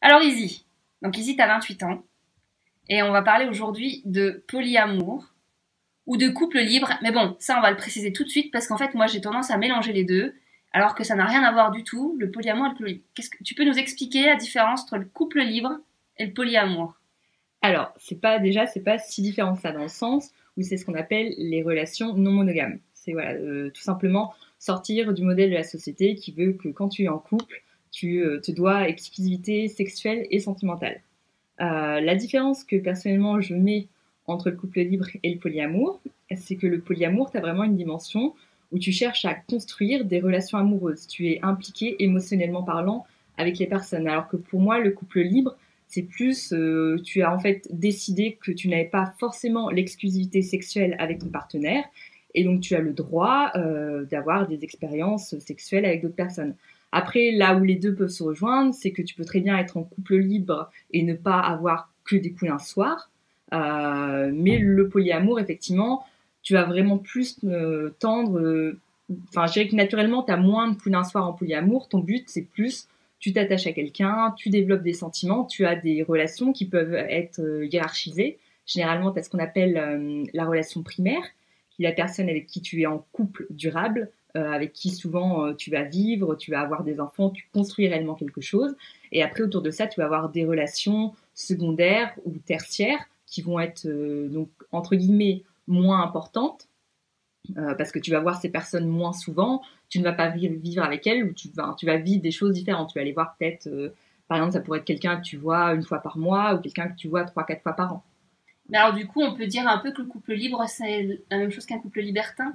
Alors Izzy, donc Izzy t'as 28 ans et on va parler aujourd'hui de polyamour ou de couple libre. Mais bon, ça on va le préciser tout de suite parce qu'en fait moi j'ai tendance à mélanger les deux alors que ça n'a rien à voir du tout, le polyamour et le couple libre. Qu'est-ce que tu peux nous expliquer la différence entre le couple libre et le polyamour? Alors, c'est pas si différent que ça dans le sens où c'est ce qu'on appelle les relations non monogames. C'est voilà, tout simplement sortir du modèle de la société qui veut que quand tu es en couple, tu te dois exclusivité sexuelle et sentimentale. La différence que personnellement je mets entre le couple libre et le polyamour, c'est que le polyamour, tu as vraiment une dimension où tu cherches à construire des relations amoureuses. Tu es impliqué émotionnellement parlant avec les personnes. Alors que pour moi, le couple libre, c'est plus, tu as en fait décidé que tu n'avais pas forcément l'exclusivité sexuelle avec ton partenaire, et donc tu as le droit d'avoir des expériences sexuelles avec d'autres personnes. Après, là où les deux peuvent se rejoindre, c'est que tu peux très bien être en couple libre et ne pas avoir que des coups d'un soir. Mais le polyamour, effectivement, tu vas vraiment plus tendre. Enfin, je dirais que naturellement, tu as moins de coups d'un soir en polyamour. Ton but, c'est plus tu t'attaches à quelqu'un, tu développes des sentiments, tu as des relations qui peuvent être hiérarchisées. Généralement, tu as ce qu'on appelle la relation primaire, qui est la personne avec qui tu es en couple durable, avec qui souvent tu vas vivre, tu vas avoir des enfants, tu construis réellement quelque chose. Et après, autour de ça, tu vas avoir des relations secondaires ou tertiaires qui vont être donc entre guillemets moins importantes, parce que tu vas voir ces personnes moins souvent, tu ne vas pas vivre avec elles, ou tu vas vivre des choses différentes. Tu vas aller voir peut-être, par exemple, ça pourrait être quelqu'un que tu vois une fois par mois, ou quelqu'un que tu vois 3, 4 fois par an. Mais alors du coup on peut dire un peu que le couple libre c'est la même chose qu'un couple libertin?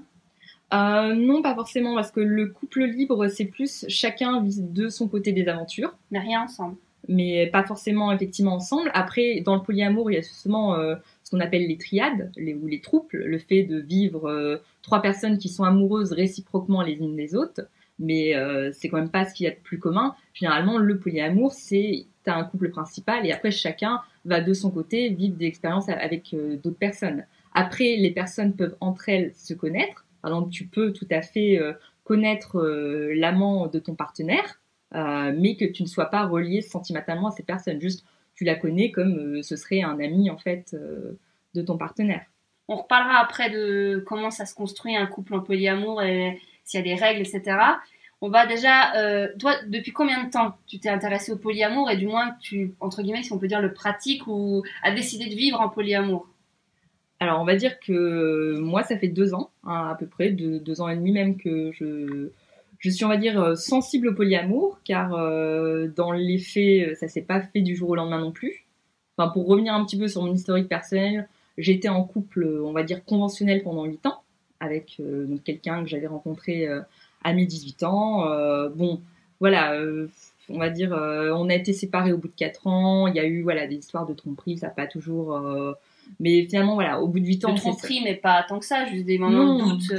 Non, pas forcément, parce que le couple libre, c'est plus chacun vit de son côté des aventures, Mais rien ensemble. mais pas forcément effectivement ensemble. Après, dans le polyamour, il y a justement ce qu'on appelle les triades, ou les trouples, le fait de vivre 3 personnes qui sont amoureuses réciproquement les unes des autres, mais c'est quand même pas ce qu'il y a de plus commun. Généralement, le polyamour, c'est t'as un couple principal et après chacun va de son côté vivre des expériences avec d'autres personnes. Après, les personnes peuvent entre elles se connaître. Par exemple, tu peux tout à fait connaître l'amant de ton partenaire, mais que tu ne sois pas relié sentimentalement à cette personne. Juste, tu la connais comme ce serait un ami en fait de ton partenaire. On reparlera après de comment ça se construit un couple en polyamour et s'il y a des règles, etc. On va déjà, toi, depuis combien de temps tu t'es intéressé au polyamour et du moins tu, entre guillemets, si on peut dire, le pratiques ou as décidé de vivre en polyamour? Alors, on va dire que moi, ça fait 2 ans, hein, à peu près, 2 ans et demi même que je suis, on va dire, sensible au polyamour, car dans les faits, ça s'est pas fait du jour au lendemain non plus. Enfin, pour revenir un petit peu sur mon historique personnel, j'étais en couple, on va dire, conventionnel pendant 8 ans, avec donc quelqu'un que j'avais rencontré à mes 18 ans. Bon, voilà, on va dire, on a été séparés au bout de 4 ans. Il y a eu voilà, des histoires de tromperie, ça n'a pas toujours... mais finalement, voilà, au bout de 8 De ans, c'est ça. tromperie, mais pas tant que ça, juste des moments de Non, doute,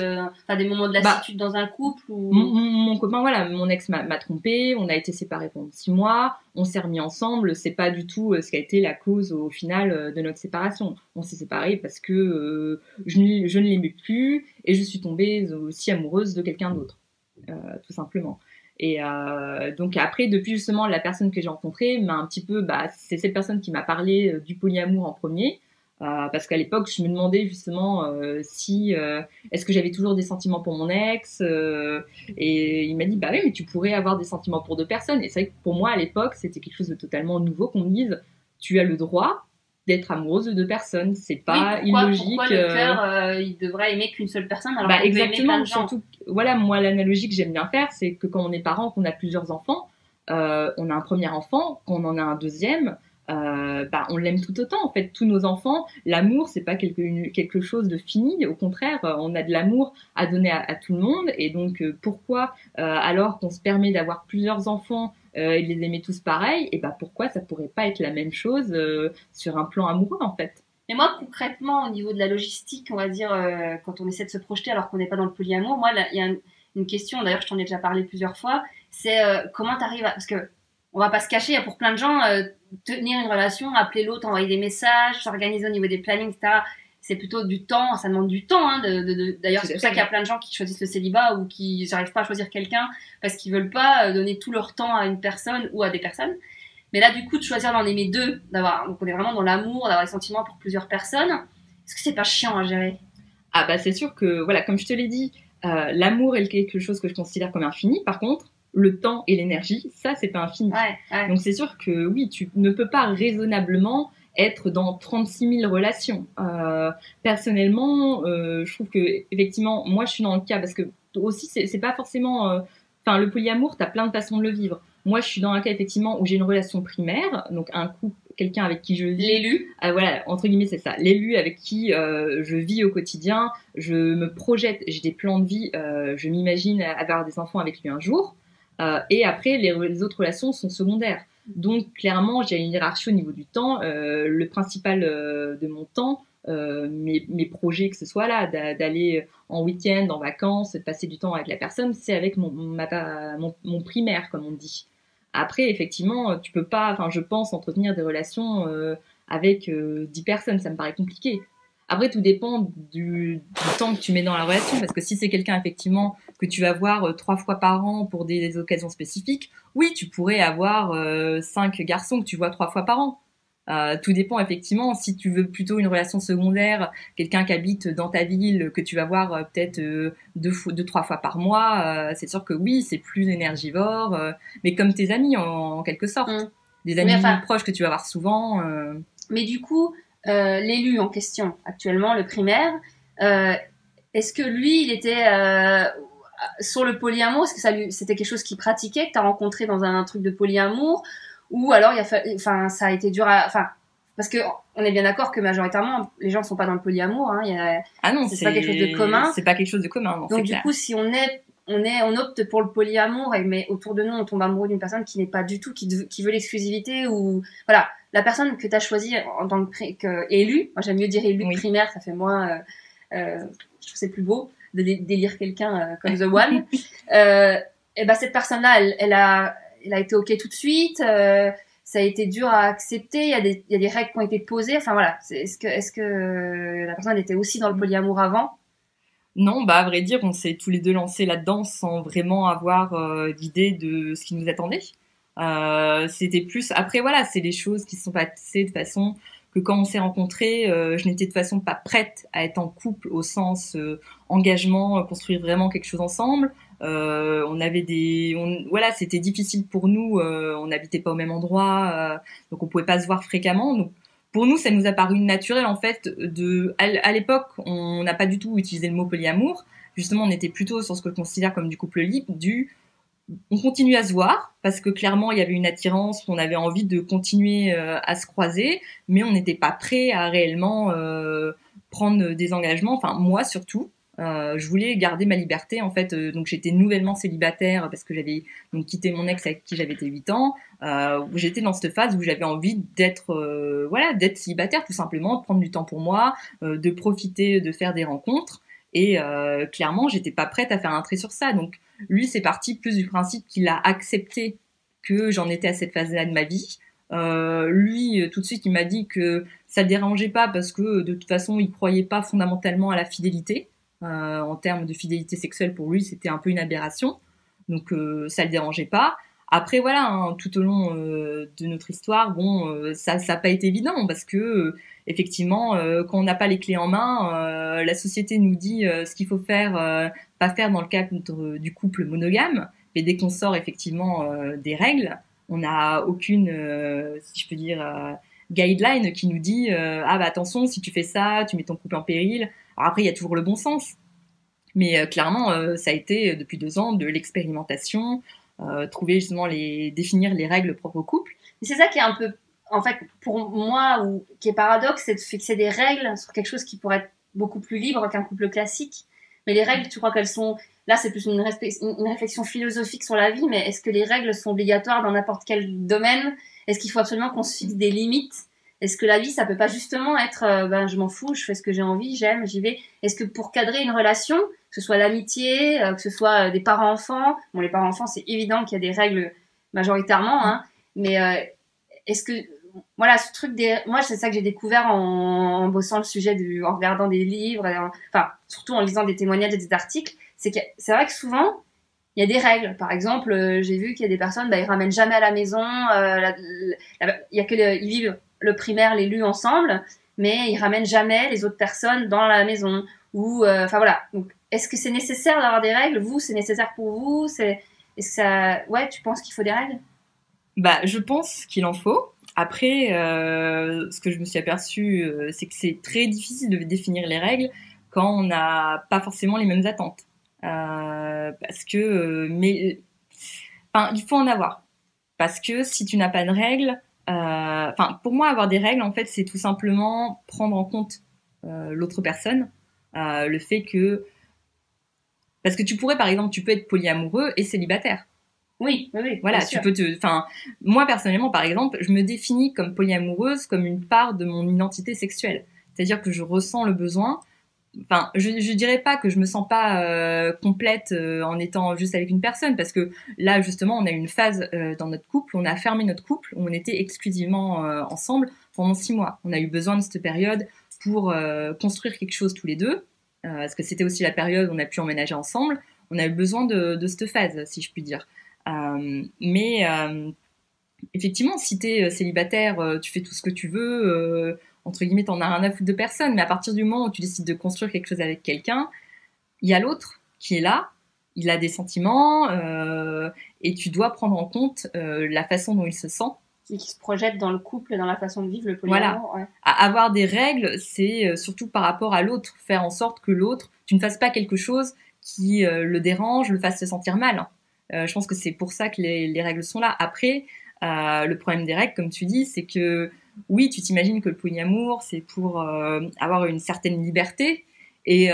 enfin des moments de bah, lassitude dans un couple ou... mon copain, voilà, mon ex m'a trompé, on a été séparés pendant 6 mois, on s'est remis ensemble, c'est pas du tout ce qui a été la cause au final de notre séparation. On s'est séparés parce que je ne l'aimais plus et je suis tombée aussi amoureuse de quelqu'un d'autre, tout simplement. Et donc après, depuis justement la personne que j'ai rencontrée, m'a un petit peu, bah, c'est cette personne qui m'a parlé du polyamour en premier. Parce qu'à l'époque, je me demandais justement si est-ce que j'avais toujours des sentiments pour mon ex, et il m'a dit bah oui, mais tu pourrais avoir des sentiments pour 2 personnes. Et c'est vrai que pour moi à l'époque, c'était quelque chose de totalement nouveau qu'on me dise tu as le droit d'être amoureuse de 2 personnes. C'est Oui, pas pourquoi illogique. le cœur, il devrait aimer qu'une seule personne alors Bah qu'on peut aimer plein exactement. de gens? Surtout, voilà, moi l'analogie que j'aime bien faire, c'est que quand on est parent, qu'on a plusieurs enfants, on a un premier enfant, quand on en a un deuxième. Bah, on l'aime tout autant en fait, tous nos enfants. L'amour, c'est pas quelque chose de fini, au contraire, on a de l'amour à donner à tout le monde. Et donc pourquoi alors qu'on se permet d'avoir plusieurs enfants et de les aimer tous pareil, et bah pourquoi ça pourrait pas être la même chose sur un plan amoureux en fait. Mais moi, concrètement, au niveau de la logistique, on va dire, quand on essaie de se projeter alors qu'on n'est pas dans le polyamour, moi, il y a une question, d'ailleurs, je t'en ai déjà parlé plusieurs fois, c'est comment t'arrives à... Parce que on va pas se cacher, pour plein de gens, tenir une relation, appeler l'autre, envoyer des messages, s'organiser au niveau des plannings, etc., c'est plutôt du temps, ça demande du temps. Hein, d'ailleurs, Tout c'est à pour ça fait. qu'il y a plein de gens qui choisissent le célibat ou qui n'arrivent pas à choisir quelqu'un parce qu'ils veulent pas donner tout leur temps à une personne ou à des personnes. Mais là, du coup, de choisir d'en aimer deux, donc on est vraiment dans l'amour, d'avoir des sentiments pour plusieurs personnes, est-ce que c'est pas chiant à gérer? Ah bah c'est sûr que, voilà, comme je te l'ai dit, l'amour est quelque chose que je considère comme infini. Par contre, le temps et l'énergie, ça, c'est pas infini. Ouais. Donc c'est sûr que oui, tu ne peux pas raisonnablement être dans 36 000 relations. Personnellement, je trouve que effectivement, moi, je suis dans le cas parce que aussi, c'est pas forcément. Enfin, le polyamour, t'as plein de façons de le vivre. Moi, je suis dans un cas effectivement où j'ai une relation primaire, donc un couple, quelqu'un avec qui je vis. L'élu. Voilà, entre guillemets, c'est ça. L'élu avec qui je vis au quotidien, je me projette, j'ai des plans de vie, je m'imagine avoir des enfants avec lui un jour. Et après, les autres relations sont secondaires. Donc, clairement, j'ai une hiérarchie au niveau du temps. Le principal de mon temps, mes projets, que ce soit là, d'aller en week-end, en vacances, de passer du temps avec la personne, c'est avec mon primaire, comme on dit. Après, effectivement, tu peux pas, enfin, je pense, entretenir des relations avec 10 personnes, ça me paraît compliqué. Après, tout dépend du temps que tu mets dans la relation, parce que si c'est quelqu'un, effectivement, que tu vas voir 3 fois par an pour des occasions spécifiques, oui, tu pourrais avoir 5 garçons que tu vois 3 fois par an. Tout dépend effectivement. Si tu veux plutôt une relation secondaire, quelqu'un qui habite dans ta ville, que tu vas voir peut-être 3 fois par mois, c'est sûr que oui, c'est plus énergivore, mais comme tes amis en quelque sorte. Des amis proches que tu vas voir souvent. Mais du coup, l'élu en question actuellement, le primaire, est-ce que lui, il était sur le polyamour? Est-ce que c'était quelque chose qu'il pratiquait, que tu as rencontré dans un truc de polyamour? Ou alors, ça a été dur parce que on est bien d'accord que majoritairement, les gens ne sont pas dans le polyamour. Hein, ah non, c'est pas quelque chose de commun. C'est pas quelque chose de commun. Non, donc, du coup, si on opte pour le polyamour, mais autour de nous, on tombe amoureux d'une personne qui n'est pas du tout, qui veut l'exclusivité, ou voilà, la personne que tu as choisie en tant élu, moi j'aime mieux dire élu primaire, ça fait moins, je trouve c'est plus beau d'élire quelqu'un comme The One. Et cette personne-là, elle a été ok tout de suite. Ça a été dur à accepter. Il y a des règles qui ont été posées. Enfin voilà, est-ce que la personne était aussi dans le polyamour avant? Non, bah à vrai dire, on s'est tous les deux lancés là-dedans sans vraiment avoir d'idée de ce qui nous attendait. C'était plus... Après, voilà, c'est des choses qui se sont passées de façon que quand on s'est rencontrés, je n'étais de toute façon pas prête à être en couple au sens engagement, construire vraiment quelque chose ensemble. On avait voilà, c'était difficile pour nous. On n'habitait pas au même endroit, donc on pouvait pas se voir fréquemment. Donc pour nous, ça nous a paru naturel en fait. À l'époque, on n'a pas du tout utilisé le mot polyamour. Justement, on était plutôt sur ce que je considère comme du couple libre, on continue à se voir parce que clairement il y avait une attirance, on avait envie de continuer à se croiser, mais on n'était pas prêt à réellement prendre des engagements. Enfin moi surtout, je voulais garder ma liberté en fait. Donc j'étais nouvellement célibataire parce que j'avais donc quitté mon ex avec qui j'avais été 8 ans. J'étais dans cette phase où j'avais envie d'être d'être célibataire tout simplement, de prendre du temps pour moi, de profiter, de faire des rencontres. Et clairement, j'étais pas prête à faire un trait sur ça. Donc lui, c'est parti plus du principe qu'il a accepté que j'en étais à cette phase-là de ma vie. Lui, tout de suite, il m'a dit que ça le dérangeait pas parce que de toute façon, il croyait pas fondamentalement à la fidélité. En termes de fidélité sexuelle, pour lui, c'était un peu une aberration. Donc ça le dérangeait pas. Après voilà, hein, tout au long de notre histoire, bon, ça n'a pas été évident parce que effectivement, quand on n'a pas les clés en main, la société nous dit ce qu'il faut faire, pas faire dans le cadre du couple monogame. Mais dès qu'on sort effectivement des règles, on n'a aucune, si je peux dire, guideline qui nous dit ah bah attention, si tu fais ça, tu mets ton couple en péril. Alors après, il y a toujours le bon sens, mais clairement, ça a été depuis 2 ans de l'expérimentation. Trouver justement définir les règles propres au couple. C'est ça qui est un peu, en fait, pour moi, qui est paradoxe, c'est de fixer des règles sur quelque chose qui pourrait être beaucoup plus libre qu'un couple classique. Mais les règles, tu crois qu'elles sont, là c'est plus une réflexion philosophique sur la vie, mais est-ce que les règles sont obligatoires dans n'importe quel domaine? Est-ce qu'il faut absolument qu'on se fixe des limites? Est-ce que la vie, ça peut pas justement être, je m'en fous, je fais ce que j'ai envie, j'aime, j'y vais? Est-ce que pour cadrer une relation, que ce soit l'amitié, que ce soit des parents-enfants, bon, les parents-enfants, c'est évident qu'il y a des règles majoritairement, hein, mais est-ce que, voilà, ce truc moi, c'est ça que j'ai découvert en bossant le sujet, en regardant des livres, enfin, surtout en lisant des témoignages et des articles, c'est vrai que souvent, il y a des règles. Par exemple, j'ai vu qu'il y a des personnes, bah, ils ramènent jamais à la maison. Il y a ils vivent le primaire, l'élu ensemble, mais ils ramènent jamais les autres personnes dans la maison. Ou, enfin voilà. Donc, est-ce que c'est nécessaire d'avoir des règles? Vous, c'est nécessaire pour vous? Est-ce que ça, ouais, tu penses qu'il faut des règles? Bah, je pense qu'il en faut. Après, ce que je me suis aperçue, c'est que c'est très difficile de définir les règles quand on n'a pas forcément les mêmes attentes. Parce que, enfin, il faut en avoir. Parce que si tu n'as pas de règles, enfin, pour moi, avoir des règles, en fait, c'est tout simplement prendre en compte l'autre personne, le fait que, parce que tu pourrais, par exemple, tu peux être polyamoureux et célibataire. Oui, oui, oui. Voilà, tu peux enfin, moi personnellement, par exemple, je me définis comme polyamoureuse comme une part de mon identité sexuelle. C'est-à-dire que je ressens le besoin. Enfin, je dirais pas que je me sens pas complète en étant juste avec une personne, parce que là, justement, on a eu une phase dans notre couple, on a fermé notre couple, où on était exclusivement ensemble pendant 6 mois. On a eu besoin de cette période pour construire quelque chose tous les deux, parce que c'était aussi la période où on a pu emménager ensemble. On a eu besoin de cette phase, si je puis dire. Mais effectivement, si t'es célibataire, tu fais tout ce que tu veux, entre guillemets, t'en as rien à foutre de personne, mais à partir du moment où tu décides de construire quelque chose avec quelqu'un, il y a l'autre qui est là, il a des sentiments, et tu dois prendre en compte la façon dont il se sent. Et qui se projette dans le couple, dans la façon de vivre le polyamour. Voilà. Ouais. Avoir des règles, c'est surtout par rapport à l'autre, faire en sorte que l'autre, tu ne fasses pas quelque chose qui le dérange, le fasse se sentir mal. Je pense que c'est pour ça que les règles sont là. Après, le problème des règles, comme tu dis, c'est que oui, tu t'imagines que le polyamour, c'est pour avoir une certaine liberté. Et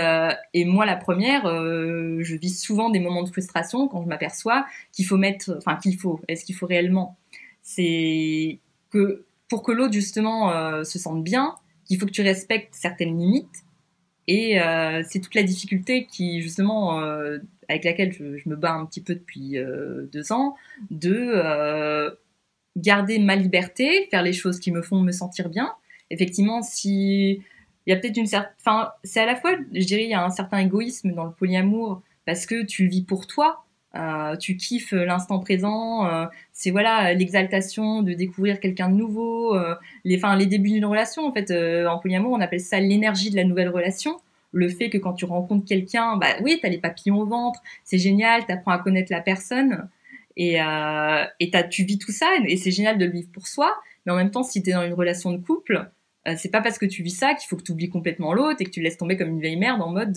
moi, la première, je vis souvent des moments de frustration quand je m'aperçois qu'il faut mettre, enfin est-ce qu'il faut réellement? C'est que pour que l'autre justement se sente bien, il faut que tu respectes certaines limites. Et c'est toute la difficulté qui justement avec laquelle je me bats un petit peu depuis 2 ans, de garder ma liberté, faire les choses qui me font me sentir bien. Effectivement, si il y a peut-être une certaine, enfin, c'est à la fois, je dirais, il y a un certain égoïsme dans le polyamour parce que tu le vis pour toi, tu kiffes l'instant présent, c'est voilà l'exaltation de découvrir quelqu'un de nouveau, les débuts d'une relation en fait, en polyamour on appelle ça l'énergie de la nouvelle relation. Le fait que quand tu rencontres quelqu'un, bah oui, t'as les papillons au ventre, c'est génial, t'apprends à connaître la personne. Et tu vis tout ça et c'est génial de le vivre pour soi, mais en même temps, si t'es dans une relation de couple, c'est pas parce que tu vis ça qu'il faut que tu oublies complètement l'autre et que tu le laisses tomber comme une vieille merde en mode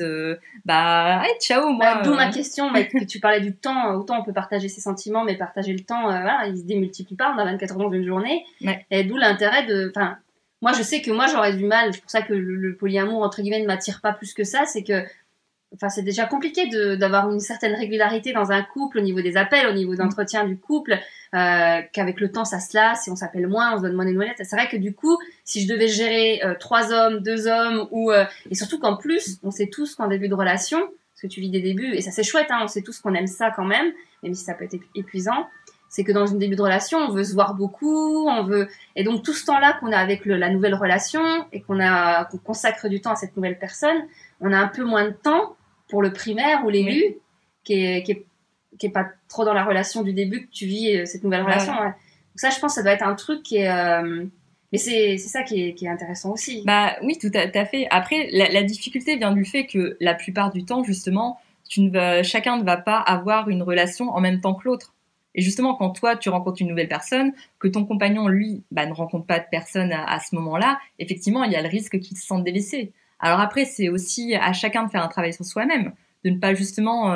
hey, ciao moi. D'où ma question, que tu parlais du temps, autant on peut partager ses sentiments, mais partager le temps, voilà, il se démultiplie pas, on a 24 heures dans une journée, ouais. Et d'où l'intérêt de, enfin, moi je sais que moi j'aurais du mal, c'est pour ça que le polyamour entre guillemets ne m'attire pas plus que ça, c'est que enfin, c'est déjà compliqué d'avoir une certaine régularité dans un couple au niveau des appels, au niveau d'entretien du couple, qu'avec le temps ça se lasse et on s'appelle moins, on se donne moins des nouvelles. C'est vrai que du coup, si je devais gérer 3 hommes, 2 hommes, et surtout qu'en plus, on sait tous qu'en début de relation, parce que tu vis des débuts, et ça c'est chouette, hein, on sait tous qu'on aime ça quand même si ça peut être épuisant, c'est que dans une début de relation, on veut se voir beaucoup, et donc tout ce temps-là qu'on a avec la nouvelle relation et qu'on consacre du temps à cette nouvelle personne, on a un peu moins de temps pour le primaire ou l'élu, oui. qui est pas trop dans la relation du début que tu vis cette nouvelle relation. Ouais. Donc ça, je pense, ça doit être un truc qui est... mais c'est ça qui est intéressant aussi. Bah oui, tout à fait. Après, la difficulté vient du fait que la plupart du temps, justement, chacun ne va pas avoir une relation en même temps que l'autre. Et justement, quand toi, tu rencontres une nouvelle personne, que ton compagnon, lui, ne rencontre pas de personne à ce moment-là, effectivement, il y a le risque qu'il se sente délaissé. Alors après, c'est aussi à chacun de faire un travail sur soi-même, de ne pas justement...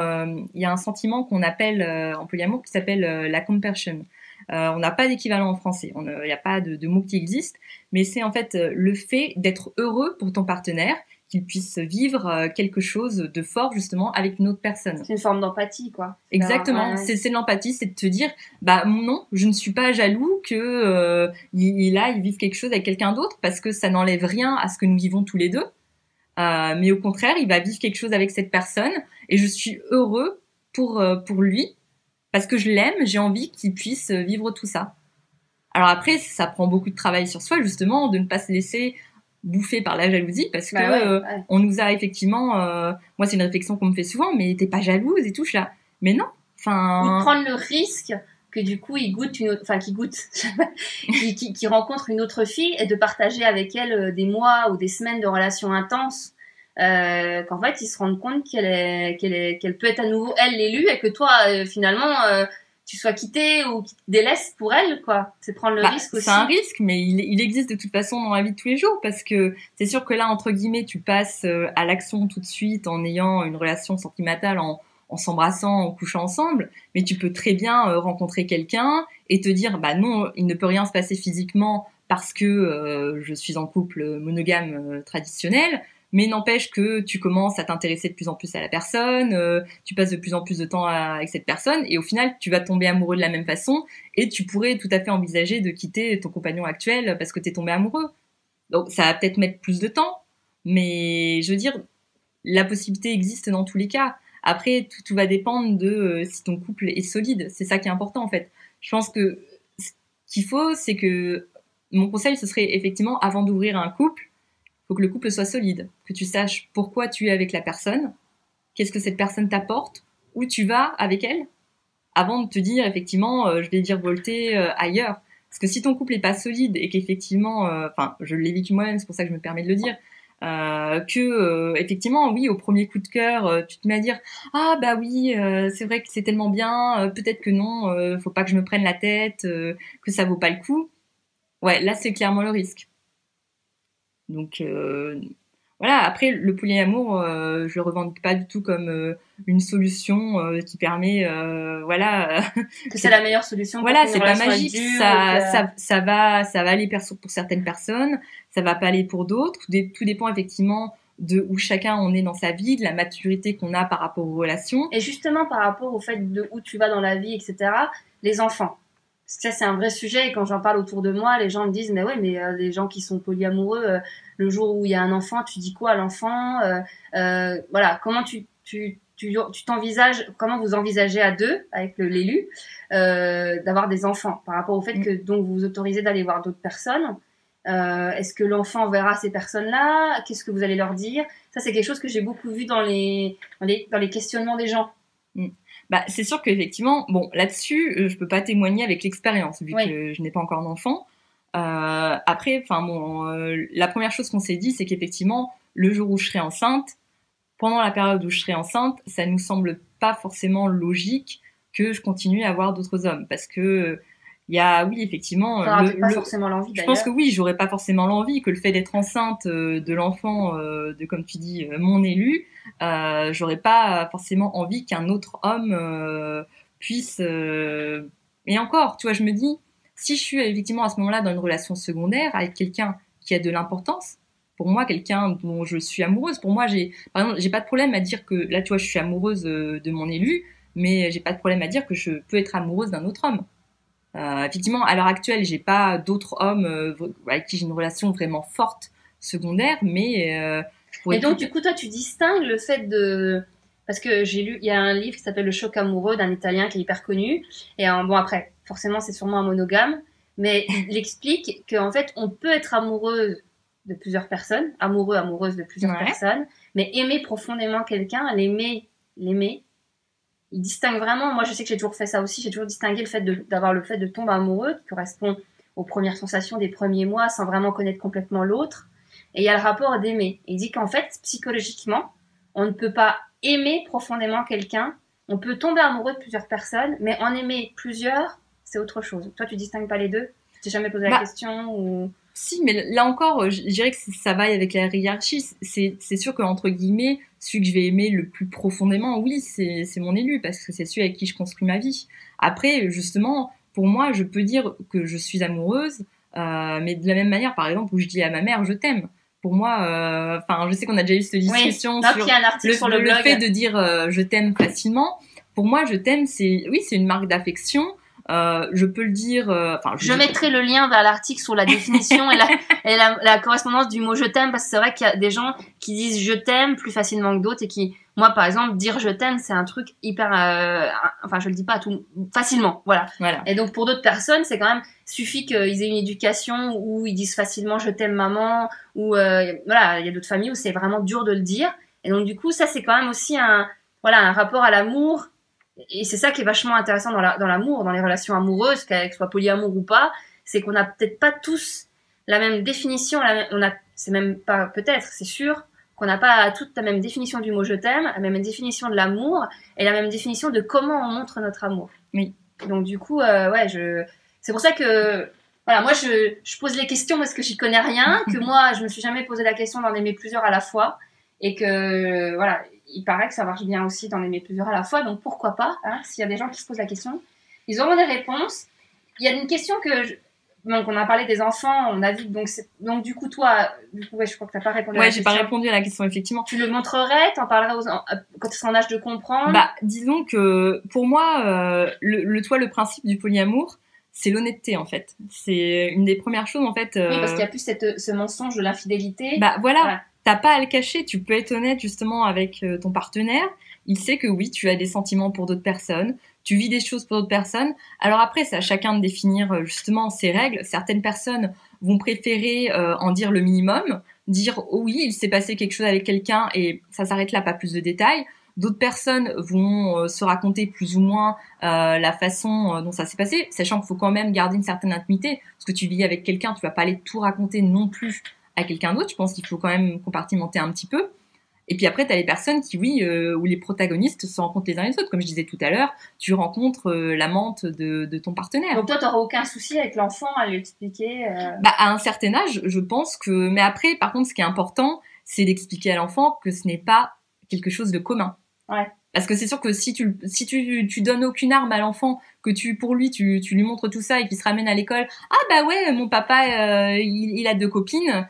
il y a un sentiment qu'on appelle en polyamour qui s'appelle la compassion. On n'a pas d'équivalent en français, il n'y a pas de mot qui existe, mais c'est en fait le fait d'être heureux pour ton partenaire, qu'il puisse vivre quelque chose de fort justement avec une autre personne. C'est une forme d'empathie, quoi. Exactement, c'est de l'empathie, c'est de te dire, bah non, je ne suis pas jaloux que il vive quelque chose avec quelqu'un d'autre, parce que ça n'enlève rien à ce que nous vivons tous les deux. Mais au contraire, il va vivre quelque chose avec cette personne et je suis heureux pour lui parce que je l'aime, j'ai envie qu'il puisse vivre tout ça. Alors après, ça prend beaucoup de travail sur soi, justement, de ne pas se laisser bouffer par la jalousie parce que on nous a effectivement... moi, c'est une réflexion qu'on me fait souvent, mais t'es pas jalouse et tout, je là. Mais non, Enfin... Ou de prendre le risque que du coup il goûte qui rencontre une autre fille et de partager avec elle des mois ou des semaines de relations intenses, qu'en fait ils se rendent compte qu'elle peut être à nouveau elle l'élue et que toi finalement tu sois quitté ou qui te délaisse pour elle, quoi. C'est prendre le risque aussi. C'est un risque, mais il existe de toute façon dans la vie de tous les jours, parce que c'est sûr que là, entre guillemets, tu passes à l'action tout de suite en ayant une relation sentimentale, en s'embrassant, en couchant ensemble, mais tu peux très bien rencontrer quelqu'un et te dire, bah non, il ne peut rien se passer physiquement parce que je suis en couple monogame traditionnel, mais n'empêche que tu commences à t'intéresser de plus en plus à la personne, tu passes de plus en plus de temps avec cette personne, et au final, tu vas tomber amoureux de la même façon, et tu pourrais tout à fait envisager de quitter ton compagnon actuel parce que t'es tombé amoureux. Donc ça va peut-être mettre plus de temps, mais je veux dire, la possibilité existe dans tous les cas. Après, tout va dépendre de si ton couple est solide. C'est ça qui est important, en fait. Je pense que ce qu'il faut, c'est que mon conseil, ce serait effectivement, avant d'ouvrir un couple, faut que le couple soit solide, que tu saches pourquoi tu es avec la personne, qu'est-ce que cette personne t'apporte, où tu vas avec elle, avant de te dire effectivement je vais virevolter ailleurs. Parce que si ton couple est pas solide et qu'effectivement, enfin je l'ai vécu moi-même, c'est pour ça que je me permets de le dire, effectivement oui, au premier coup de cœur tu te mets à dire ah bah oui c'est vrai que c'est tellement bien, peut-être que non, faut pas que je me prenne la tête, que ça vaut pas le coup. Ouais, là c'est clairement le risque. Donc voilà, après le polyamour, je le revendique pas du tout comme une solution qui permet voilà que c'est la meilleure solution. Voilà, c'est pas magique, ça va aller pour certaines personnes, ça va pas aller pour d'autres, tout dépend effectivement de où chacun en est dans sa vie, de la maturité qu'on a par rapport aux relations. Et justement par rapport au fait de où tu vas dans la vie, etc., les enfants. Parce que ça, c'est un vrai sujet. Et quand j'en parle autour de moi, les gens me disent, mais ouais, mais les gens qui sont polyamoureux, le jour où il y a un enfant, tu dis quoi à l'enfant, voilà, comment tu t'envisages, comment vous envisagez à deux, avec l'élu, d'avoir des enfants, par rapport au fait que donc vous vous autorisez d'aller voir d'autres personnes. Est-ce que l'enfant verra ces personnes-là? Qu'est-ce que vous allez leur dire? Ça, c'est quelque chose que j'ai beaucoup vu dans les questionnements des gens. Bah, c'est sûr qu'effectivement, bon, là-dessus, je peux pas témoigner avec l'expérience, vu que je n'ai pas encore d'enfant. Après, enfin bon, la première chose qu'on s'est dit, c'est qu'effectivement, le jour où je serai enceinte, pendant la période où je serai enceinte, ça nous semble pas forcément logique que je continue à avoir d'autres hommes, parce que il y a, oui, effectivement, pas forcément l'envie. Je pense que oui, j'aurais pas forcément l'envie que le fait d'être enceinte de l'enfant, de comme tu dis, mon élu, j'aurais pas forcément envie qu'un autre homme puisse. Et encore, tu vois, je me dis, si je suis effectivement à ce moment-là dans une relation secondaire avec quelqu'un qui a de l'importance, pour moi, quelqu'un dont je suis amoureuse, pour moi, par exemple, j'ai pas de problème à dire que là, tu vois, je suis amoureuse de mon élu, mais j'ai pas de problème à dire que je peux être amoureuse d'un autre homme. Effectivement, à l'heure actuelle, j'ai pas d'autres hommes avec qui j'ai une relation vraiment forte secondaire, mais je pourrais. Et donc, du coup, toi, tu distingues le fait de, parce que j'ai lu, il y a un livre qui s'appelle Le choc amoureux d'un Italien qui est hyper connu. Et bon, après, forcément, c'est sûrement un monogame, mais il explique qu'en fait, on peut être amoureuse de plusieurs personnes, amoureuse de plusieurs personnes, mais aimer profondément quelqu'un, l'aimer. Il distingue vraiment, moi je sais que j'ai toujours fait ça aussi, j'ai toujours distingué le fait d'avoir le fait de tomber amoureux, qui correspond aux premières sensations des premiers mois, sans vraiment connaître complètement l'autre. Et il y a le rapport d'aimer. Il dit qu'en fait, psychologiquement, on ne peut pas aimer profondément quelqu'un, on peut tomber amoureux de plusieurs personnes, mais en aimer plusieurs, c'est autre chose. Toi, tu distingues pas les deux? Tu t'es jamais posé la question ou... Si, mais là encore, je dirais que ça vaille avec la hiérarchie. C'est sûr qu'entre guillemets, celui que je vais aimer le plus profondément, oui, c'est mon élu, parce que c'est celui avec qui je construis ma vie. Après, justement, pour moi, je peux dire que je suis amoureuse, mais de la même manière, par exemple, où je dis à ma mère, je t'aime. Pour moi, je sais qu'on a déjà eu cette discussion sur le fait de dire je t'aime facilement. Pour moi, je t'aime, c'est une marque d'affection. Je peux le dire. Je mettrai le lien vers l'article sur la définition et la correspondance du mot je t'aime, parce que c'est vrai qu'il y a des gens qui disent je t'aime plus facilement que d'autres et qui, moi par exemple, dire je t'aime, c'est un truc hyper. Je le dis pas à tout facilement, voilà. Et donc pour d'autres personnes, c'est quand même suffit qu'ils aient une éducation où ils disent facilement je t'aime maman, ou voilà, il y a d'autres familles où c'est vraiment dur de le dire. Et donc du coup, ça c'est quand même aussi un rapport à l'amour. et c'est ça qui est vachement intéressant dans l'amour, dans les relations amoureuses, qu'elles soient polyamour ou pas, c'est qu'on n'a peut-être pas tous la même définition, c'est même pas peut-être, c'est sûr, qu'on n'a pas toute la même définition du mot je t'aime, la même définition de l'amour et la même définition de comment on montre notre amour. Oui. Donc du coup, c'est pour ça que voilà, moi je pose les questions parce que j'y connais rien, que moi je me suis jamais posé la question d'en aimer plusieurs à la fois et que voilà, il paraît que ça marche bien aussi d'en aimer plusieurs à la fois, donc pourquoi pas, hein, s'il y a des gens qui se posent la question, ils auront des réponses. Il y a une question donc on a parlé des enfants, on a dit donc du coup toi, ouais, je crois que t'as pas répondu à la question. Ouais, j'ai pas répondu à la question effectivement. Tu le montrerais, t'en parlerais quand tu seras en âge de comprendre. Bah disons que pour moi le principe du polyamour, c'est l'honnêteté en fait. C'est une des premières choses en fait. Oui, parce qu'il y a plus ce mensonge de l'infidélité. Bah voilà. T'as pas à le cacher, tu peux être honnête justement avec ton partenaire. Il sait que oui, tu as des sentiments pour d'autres personnes, tu vis des choses pour d'autres personnes. Alors après, c'est à chacun de définir justement ses règles. Certaines personnes vont préférer en dire le minimum, dire oh oui, il s'est passé quelque chose avec quelqu'un et ça s'arrête là, pas plus de détails. D'autres personnes vont se raconter plus ou moins la façon dont ça s'est passé, sachant qu'il faut quand même garder une certaine intimité. Parce que tu vis avec quelqu'un, tu vas pas aller tout raconter non plus à quelqu'un d'autre. Je pense qu'il faut quand même compartimenter un petit peu. Et puis après, tu as les personnes qui, oui, où les protagonistes se rencontrent les uns les autres. Comme je disais tout à l'heure, tu rencontres l'amante de ton partenaire. Donc toi, tu n'auras aucun souci avec l'enfant à lui expliquer Bah, à un certain âge, je pense que... Mais après, par contre, ce qui est important, c'est d'expliquer à l'enfant que ce n'est pas quelque chose de commun. Ouais. Parce que c'est sûr que si tu donnes aucune arme à l'enfant, que pour lui, tu lui montres tout ça et qu'il se ramène à l'école, ah bah ouais, mon papa, il a 2 copines,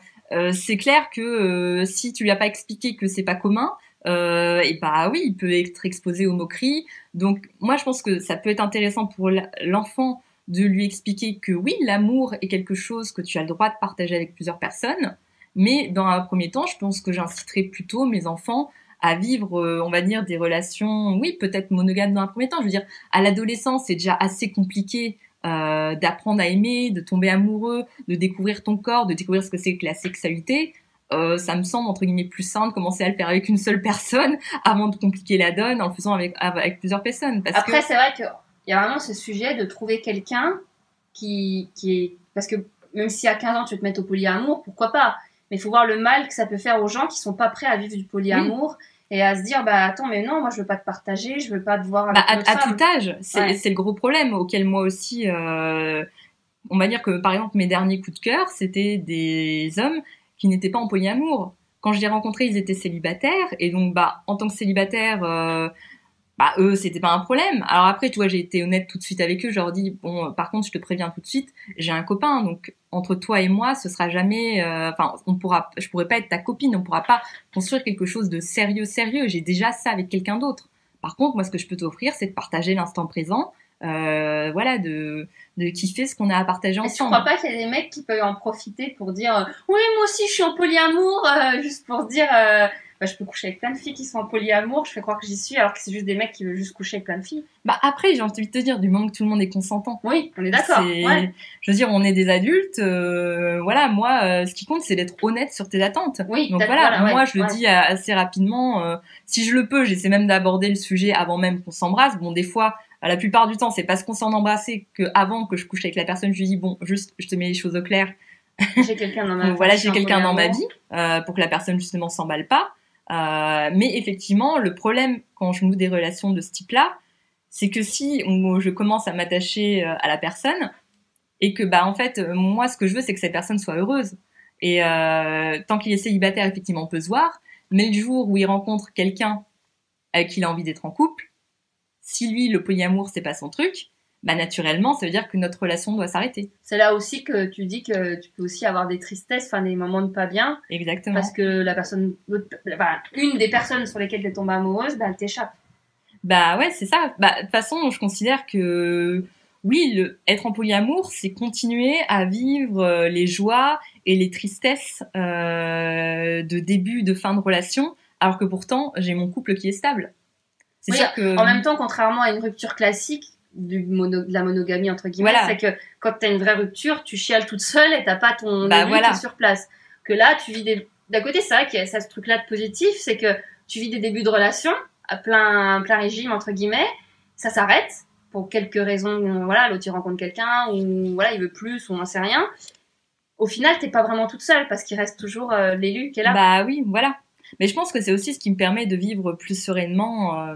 c'est clair que si tu lui as pas expliqué que c'est pas commun, et bah oui, il peut être exposé aux moqueries. Donc moi, je pense que ça peut être intéressant pour l'enfant de lui expliquer que oui, l'amour est quelque chose que tu as le droit de partager avec plusieurs personnes, mais dans un premier temps, je pense que j'inciterai plutôt mes enfants à vivre, on va dire, des relations, oui, peut-être monogames dans un premier temps. Je veux dire, à l'adolescence, c'est déjà assez compliqué d'apprendre à aimer, de tomber amoureux, de découvrir ton corps, de découvrir ce que c'est que la sexualité. Ça me semble, entre guillemets, plus simple de commencer à le faire avec une seule personne avant de compliquer la donne en le faisant avec plusieurs personnes. Après, c'est vrai qu'il y a vraiment ce sujet de trouver quelqu'un qui est... Parce que même si à 15 ans, tu veux te mettre au polyamour, pourquoi pas? Mais il faut voir le mal que ça peut faire aux gens qui sont pas prêts à vivre du polyamour et à se dire bah attends mais non moi je veux pas te partager, je veux pas te voir avec une autre femme. À tout âge, c'est le gros problème auquel moi aussi on va dire que par exemple mes derniers coups de cœur c'était des hommes qui n'étaient pas en polyamour. Quand je les rencontrais ils étaient célibataires et donc bah en tant que célibataire bah eux c'était pas un problème. Alors après tu vois j'ai été honnête tout de suite avec eux, je leur dis bon par contre je te préviens tout de suite, j'ai un copain donc entre toi et moi ce sera jamais enfin je pourrais pas être ta copine, on pourra pas construire quelque chose de sérieux, j'ai déjà ça avec quelqu'un d'autre. Par contre moi ce que je peux t'offrir c'est de partager l'instant présent, voilà de kiffer ce qu'on a à partager ensemble. Et tu crois pas qu'il y a des mecs qui peuvent en profiter pour dire oui moi aussi je suis en polyamour juste pour se dire bah, je peux coucher avec plein de filles qui sont en polyamour, je fais croire que j'y suis alors que c'est juste des mecs qui veulent juste coucher avec plein de filles. Bah après j'ai envie de te dire du moment que tout le monde est consentant. Oui, on est d'accord. Ouais. Je veux dire on est des adultes, voilà moi ce qui compte c'est d'être honnête sur tes attentes. Oui, donc voilà moi je le dis assez rapidement, si je le peux j'essaie même d'aborder le sujet avant même qu'on s'embrasse. Bon des fois la plupart du temps c'est parce qu'on s'est embrassé que avant que je couche avec la personne je lui dis bon juste je te mets les choses au clair. J'ai quelqu'un dans ma vie. Voilà j'ai quelqu'un dans ma vie pour que la personne justement s'emballe pas. Mais effectivement, le problème quand je noue des relations de ce type-là, c'est que si je commence à m'attacher à la personne et que bah en fait moi ce que je veux c'est que cette personne soit heureuse et tant qu'il est célibataire effectivement on peut se voir, mais le jour où il rencontre quelqu'un avec qui il a envie d'être en couple, si lui le polyamour c'est pas son truc, bah naturellement ça veut dire que notre relation doit s'arrêter. C'est là aussi que tu dis que tu peux aussi avoir des tristesses, enfin des moments de pas bien. Exactement. Parce que la personne, enfin, une des personnes sur lesquelles tu es tombée amoureuse, bah elle t'échappe. Bah ouais c'est ça. Bah de toute façon je considère que oui être en polyamour c'est continuer à vivre les joies et les tristesses de début, de fin de relation, alors que pourtant j'ai mon couple qui est stable. C'est sûr que en même temps contrairement à une rupture classique de la monogamie entre guillemets, c'est que quand t'as une vraie rupture, tu chiales toute seule et t'as pas ton élu qui est sur place. Que là, tu vis d'un côté, c'est vrai qu'il y a ça, ce truc-là de positif, c'est que tu vis des débuts de relation à plein régime entre guillemets, ça s'arrête pour quelques raisons, voilà, l'autre il rencontre quelqu'un, ou voilà, il veut plus, ou on n'en sait rien. Au final, t'es pas vraiment toute seule, parce qu'il reste toujours l'élu qui est là. Bah oui, voilà. Mais je pense que c'est aussi ce qui me permet de vivre plus sereinement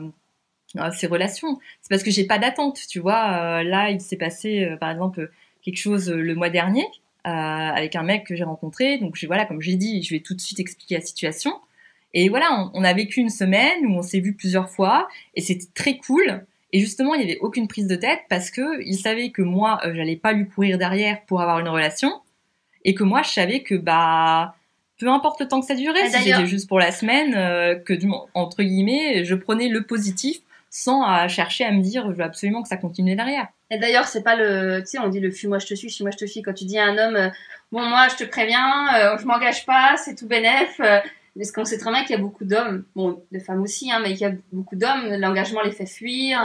ces relations. C'est parce que j'ai pas d'attente, tu vois. Là, il s'est passé, par exemple, quelque chose le mois dernier avec un mec que j'ai rencontré. Donc, voilà, comme j'ai dit, je vais tout de suite expliquer la situation. Et voilà, on a vécu une semaine où on s'est vu plusieurs fois et c'était très cool. Et justement, il n'y avait aucune prise de tête parce que il savait que moi, j'allais pas lui courir derrière pour avoir une relation et que moi, je savais que bah peu importe le temps que ça durait, si c'était juste pour la semaine, que entre guillemets, je prenais le positif sans chercher à me dire je veux absolument que ça continue derrière. Et d'ailleurs, c'est pas le, tu sais, on dit le fuis-moi je te suis, je te suis. Quand tu dis à un homme, bon moi je te préviens, je m'engage pas, c'est tout bénef. Parce qu'on sait très bien qu'il y a beaucoup d'hommes, bon, de femmes aussi, hein, mais qu'il y a beaucoup d'hommes, l'engagement les fait fuir,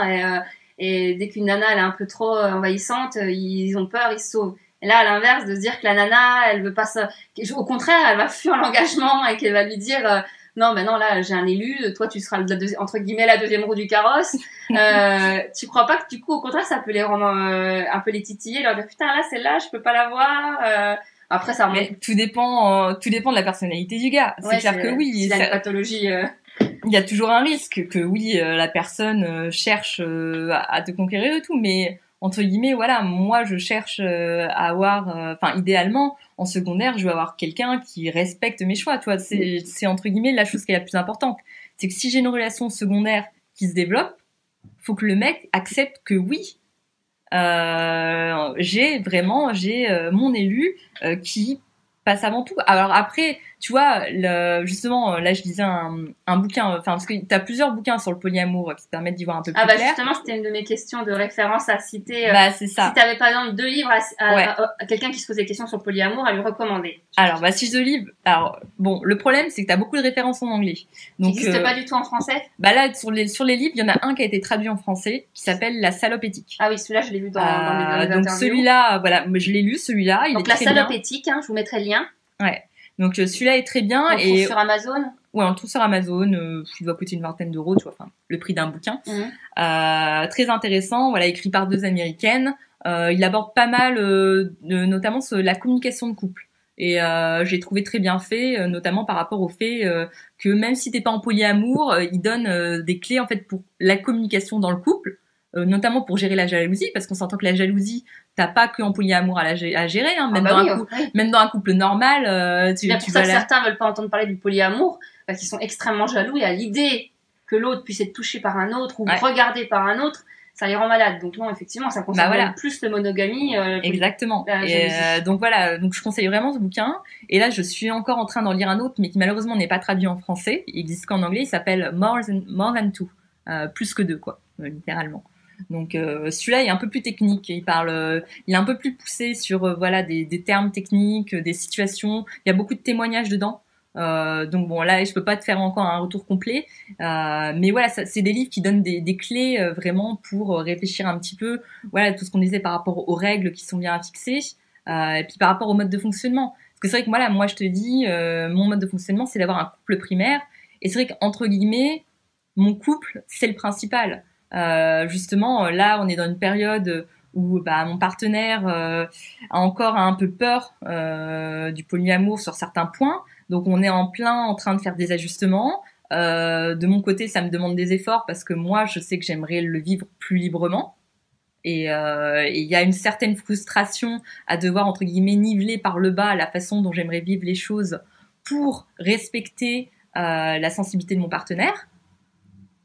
et dès qu'une nana elle est un peu trop envahissante, ils ont peur, ils se sauvent. Et là, à l'inverse, de se dire que la nana, elle veut pas ça, au contraire, elle va fuir l'engagement et qu'elle va lui dire, non, ben non, là, j'ai un élu, toi, tu seras entre guillemets la deuxième roue du carrosse. Tu crois pas que du coup, au contraire, ça peut les rendre un peu les titiller, leur dire putain, là, celle-là, je peux pas la voir. Après, ça mais tout dépend de la personnalité du gars. C'est clair que oui. S'il a une pathologie. Il y a toujours un risque que oui, la personne cherche à te conquérir et tout, mais entre guillemets, voilà, moi je cherche à avoir, enfin idéalement, en secondaire, je veux avoir quelqu'un qui respecte mes choix. Toi, c'est entre guillemets la chose qui est la plus importante. C'est que si j'ai une relation secondaire qui se développe, faut que le mec accepte que oui, j'ai mon élu qui passe avant tout. Alors après, tu vois, justement, là je lisais un bouquin, enfin parce que t'as plusieurs bouquins sur le polyamour qui te permettent d'y voir un peu plus clair. Ah bah justement, c'était une de mes questions de référence à citer. Bah c'est ça. Si t'avais par exemple 2 livres à quelqu'un qui se pose des questions sur le polyamour, à lui recommander. Alors bah si je livre, alors bon, le problème c'est que t'as beaucoup de références en anglais. Donc qui n'existe pas du tout en français. Bah là sur les livres, il y en a un qui a été traduit en français qui s'appelle La salope éthique. Ah oui, celui-là je l'ai vu dans les donc interviews. Celui-là, voilà, je l'ai lu celui-là. Donc La salope éthique, hein, je vous mettrai le lien. Ouais. Donc celui-là est très bien. On le trouve sur Amazon. Ouais, on le trouve sur Amazon. Il doit coûter une vingtaine d'euros, tu vois, enfin le prix d'un bouquin. Très intéressant. Voilà, écrit par 2 Américaines. Il aborde pas mal, notamment la communication de couple. Et j'ai trouvé très bien fait, notamment par rapport au fait que même si t'es pas en polyamour, il donne des clés en fait pour la communication dans le couple. Notamment pour gérer la jalousie, parce qu'on s'entend que la jalousie, t'as pas que en polyamour à gérer, hein, même, même dans un couple normal. C'est pour ça que certains veulent pas entendre parler du polyamour, parce qu'ils sont extrêmement jaloux, et à l'idée que l'autre puisse être touché par un autre, ou regardé par un autre, ça les rend malades. Donc non, effectivement, ça concerne plus le monogamie. Exactement. Donc voilà, donc je conseille vraiment ce bouquin. Et là, je suis encore en train d'en lire un autre, mais qui malheureusement n'est pas traduit en français. Il existe qu'en anglais. Il s'appelle More Than Two, plus que 2, quoi, littéralement. Donc celui-là est un peu plus technique, il est un peu plus poussé sur voilà des termes techniques, des situations. Il y a beaucoup de témoignages dedans. Donc bon là je peux pas te faire encore un retour complet, mais voilà c'est des livres qui donnent des clés vraiment pour réfléchir un petit peu. Voilà tout ce qu'on disait par rapport aux règles qui sont bien fixées, et puis par rapport au mode de fonctionnement. Parce que c'est vrai que voilà moi je te dis mon mode de fonctionnement c'est d'avoir un couple primaire, et c'est vrai qu'entre guillemets mon couple c'est le principal. Justement, là, on est dans une période où mon partenaire a encore un peu peur du polyamour sur certains points. Donc, on est en train de faire des ajustements. De mon côté, ça me demande des efforts parce que moi, je sais que j'aimerais le vivre plus librement. Et il y a une certaine frustration à devoir, entre guillemets, niveler par le bas la façon dont j'aimerais vivre les choses pour respecter la sensibilité de mon partenaire.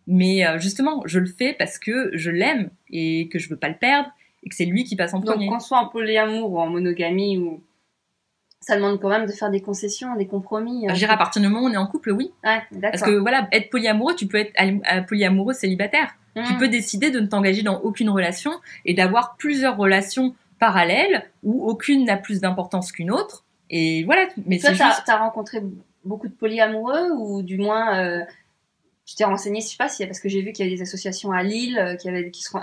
Mais justement, je le fais parce que je l'aime et que je veux pas le perdre et que c'est lui qui passe en premier. Donc qu'on soit en polyamour ou en monogamie, ou ça demande quand même de faire des concessions, des compromis. Je dirais à partir du moment où on est en couple, oui. Ouais, d'accord. Parce que voilà, être polyamoureux, tu peux être polyamoureux célibataire. Tu peux décider de ne t'engager dans aucune relation et d'avoir plusieurs relations parallèles où aucune n'a plus d'importance qu'une autre. Et voilà. Mais toi, t'as rencontré beaucoup de polyamoureux, ou du moins je t'ai renseigné, je sais pas parce que j'ai vu qu'il y avait des associations à Lille,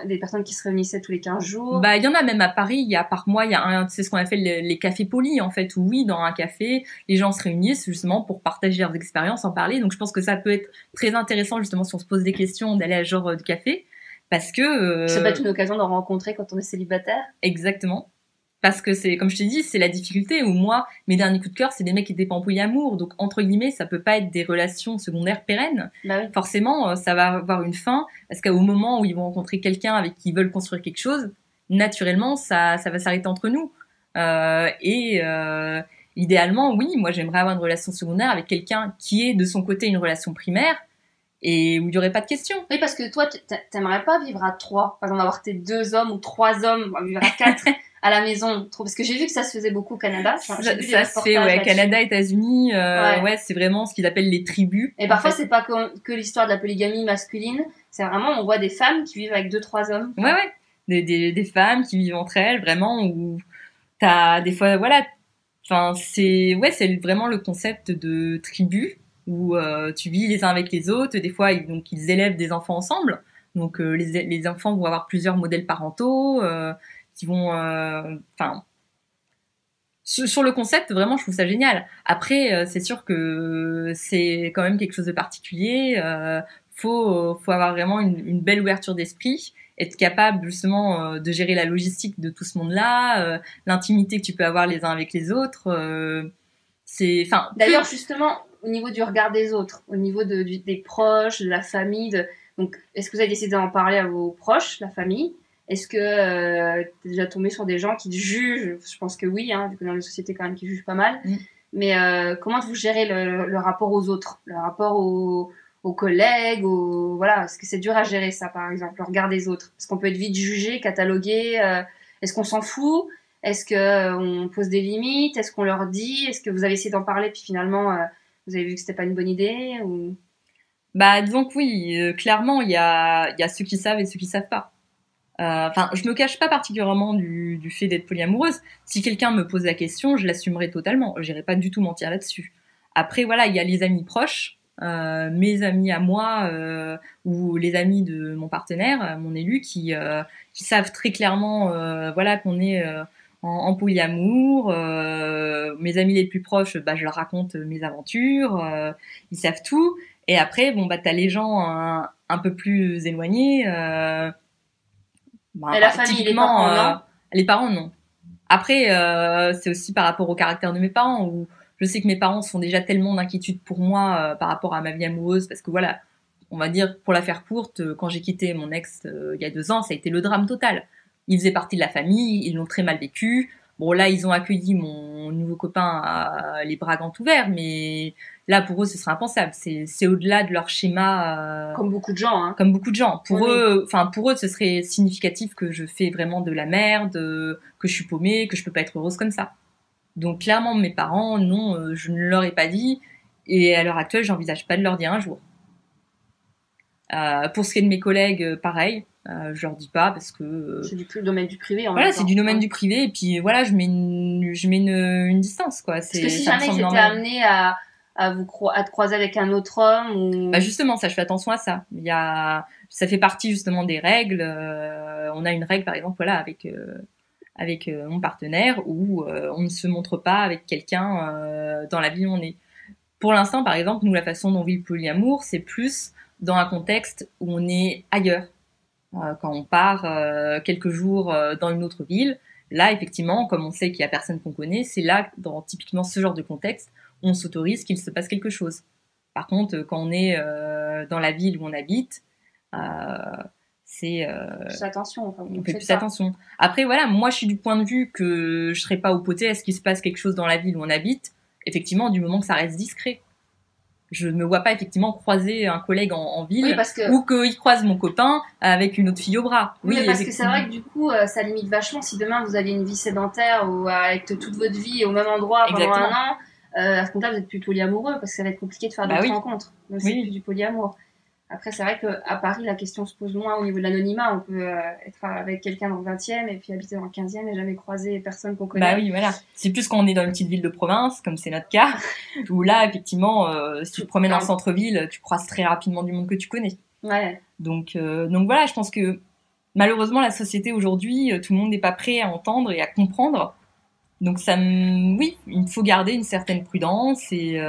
des personnes qui se réunissaient tous les 15 jours. Bah, il y en a même à Paris, par mois, il y a c'est ce qu'on appelle les cafés polis, en fait, où oui, dans un café, les gens se réunissent justement pour partager leurs expériences, en parler. Donc, je pense que ça peut être très intéressant, justement, si on se pose des questions, d'aller à ce genre de café. Parce que... Ça peut être une occasion d'en rencontrer quand on est célibataire. Exactement. Parce que c'est, comme je t'ai dit, c'est la difficulté où moi, mes derniers coups de cœur, c'est des mecs qui étaient pas en polyamour. Donc, entre guillemets, ça peut pas être des relations secondaires pérennes. Bah oui. Forcément, ça va avoir une fin. Parce qu'au moment où ils vont rencontrer quelqu'un avec qui ils veulent construire quelque chose, naturellement, ça va s'arrêter entre nous. Idéalement, oui, moi, j'aimerais avoir une relation secondaire avec quelqu'un qui est de son côté une relation primaire et où il y aurait pas de questions. Oui, parce que toi, t'aimerais pas vivre à 3. Par exemple, avoir tes 2 hommes ou 3 hommes, vivre à 4 à la maison. Parce que j'ai vu que ça se faisait beaucoup au Canada. Ça se fait, ouais, Canada, États-Unis, ouais, c'est vraiment ce qu'ils appellent les tribus. Et parfois, c'est pas que l'histoire de la polygamie masculine. C'est vraiment, on voit des femmes qui vivent avec 2-3 hommes. Ouais, ouais. Des femmes qui vivent entre elles, vraiment, où t'as des fois, voilà. Enfin, c'est vraiment le concept de tribu où tu vis les uns avec les autres. Des fois, ils élèvent des enfants ensemble. Donc, les enfants vont avoir plusieurs modèles parentaux qui vont, enfin, sur le concept, vraiment, je trouve ça génial. Après, c'est sûr que c'est quand même quelque chose de particulier. Faut avoir vraiment une belle ouverture d'esprit, être capable justement de gérer la logistique de tout ce monde-là, l'intimité que tu peux avoir les uns avec les autres. D'ailleurs, justement, au niveau du regard des autres, au niveau des proches, de la famille, donc, est-ce que vous avez décidé d'en parler à vos proches, la famille? Est-ce que t'es déjà tombé sur des gens qui te jugent? Je pense que oui, hein, vu qu'on est dans une société quand même qui juge pas mal. Mais comment vous gérez le rapport aux autres, le rapport aux collègues, voilà, est-ce que c'est dur à gérer ça, par exemple, le regard des autres? Est-ce qu'on peut être vite jugé, catalogué? Est-ce qu'on s'en fout? Est-ce que on pose des limites? Est-ce qu'on leur dit? Est-ce que vous avez essayé d'en parler puis finalement vous avez vu que c'était pas une bonne idée ou... Bah disons que oui, clairement il y a ceux qui savent et ceux qui savent pas. Enfin, je me cache pas particulièrement du fait d'être polyamoureuse. Si quelqu'un me pose la question, je l'assumerai totalement. J'irai pas du tout mentir là-dessus. Après, voilà, il y a les amis proches, mes amis à moi ou les amis de mon partenaire, mon élu, qui savent très clairement, voilà, qu'on est en polyamour. Mes amis les plus proches, bah, je leur raconte mes aventures. Ils savent tout. Et après, bon, bah, t'as les gens un peu plus éloignés. Et la famille, les parents, non? Les parents, non. Après, c'est aussi par rapport au caractère de mes parents, où je sais que mes parents sont déjà tellement d'inquiétude pour moi par rapport à ma vie amoureuse, parce que voilà, on va dire, pour la faire courte, quand j'ai quitté mon ex il y a 2 ans, ça a été le drame total. Ils faisaient partie de la famille, ils l'ont très mal vécu. Bon, là, ils ont accueilli mon nouveau copain les bras grands ouverts, mais là, pour eux, ce serait impensable. C'est au-delà de leur schéma. Comme beaucoup de gens, hein. Comme beaucoup de gens. Pour eux, ce serait significatif que je fais vraiment de la merde, que je suis paumée, que je peux pas être heureuse comme ça. Donc, clairement, mes parents, non, je ne leur ai pas dit. Et à l'heure actuelle, j'envisage pas de leur dire un jour. Pour ce qui est de mes collègues, pareil. Je leur dis pas parce que c'est du domaine du privé en voilà, même temps. c'est du domaine du privé et puis voilà, je mets une distance quoi. Parce que si jamais ils étaient amenés à te croiser avec un autre homme ou... Bah justement, ça, je fais attention à ça. Ça fait partie justement des règles. On a une règle par exemple voilà avec mon partenaire où on ne se montre pas avec quelqu'un dans la vie où on est. Pour l'instant, par exemple, nous la façon dont on vit le polyamour, c'est plus dans un contexte où on est ailleurs. Quand on part quelques jours dans une autre ville, là, effectivement, comme on sait qu'il y a personne qu'on connaît, c'est là, dans typiquement ce genre de contexte, on s'autorise qu'il se passe quelque chose. Par contre, quand on est dans la ville où on habite, c'est... plus attention. Enfin, on fait plus attention. Après, voilà, moi, je suis du point de vue que je serais pas opposée à ce qu'il se passe quelque chose dans la ville où on habite, effectivement, du moment que ça reste discret. Je ne me vois pas effectivement croiser un collègue en ville ou qu'il croise mon copain avec une autre fille au bras. Oui, mais parce que c'est vrai que du coup, ça limite vachement si demain vous aviez une vie sédentaire ou avec toute votre vie au même endroit pendant un an. À ce compte-là, vous êtes plus polyamoureux parce que ça va être compliqué de faire d'autres rencontres. Donc c'est plus du polyamour. Après, c'est vrai qu'à Paris, la question se pose moins au niveau de l'anonymat. On peut être avec quelqu'un dans le 20e et puis habiter dans le 15e et jamais croiser personne qu'on connaît. Bah oui, voilà. C'est plus quand on est dans une petite ville de province, comme c'est notre cas, où là, effectivement, si tu te promènes en centre-ville, tu croises très rapidement du monde que tu connais. Ouais. Donc voilà, je pense que malheureusement, la société aujourd'hui, tout le monde n'est pas prêt à entendre et à comprendre. Donc oui, il faut garder une certaine prudence et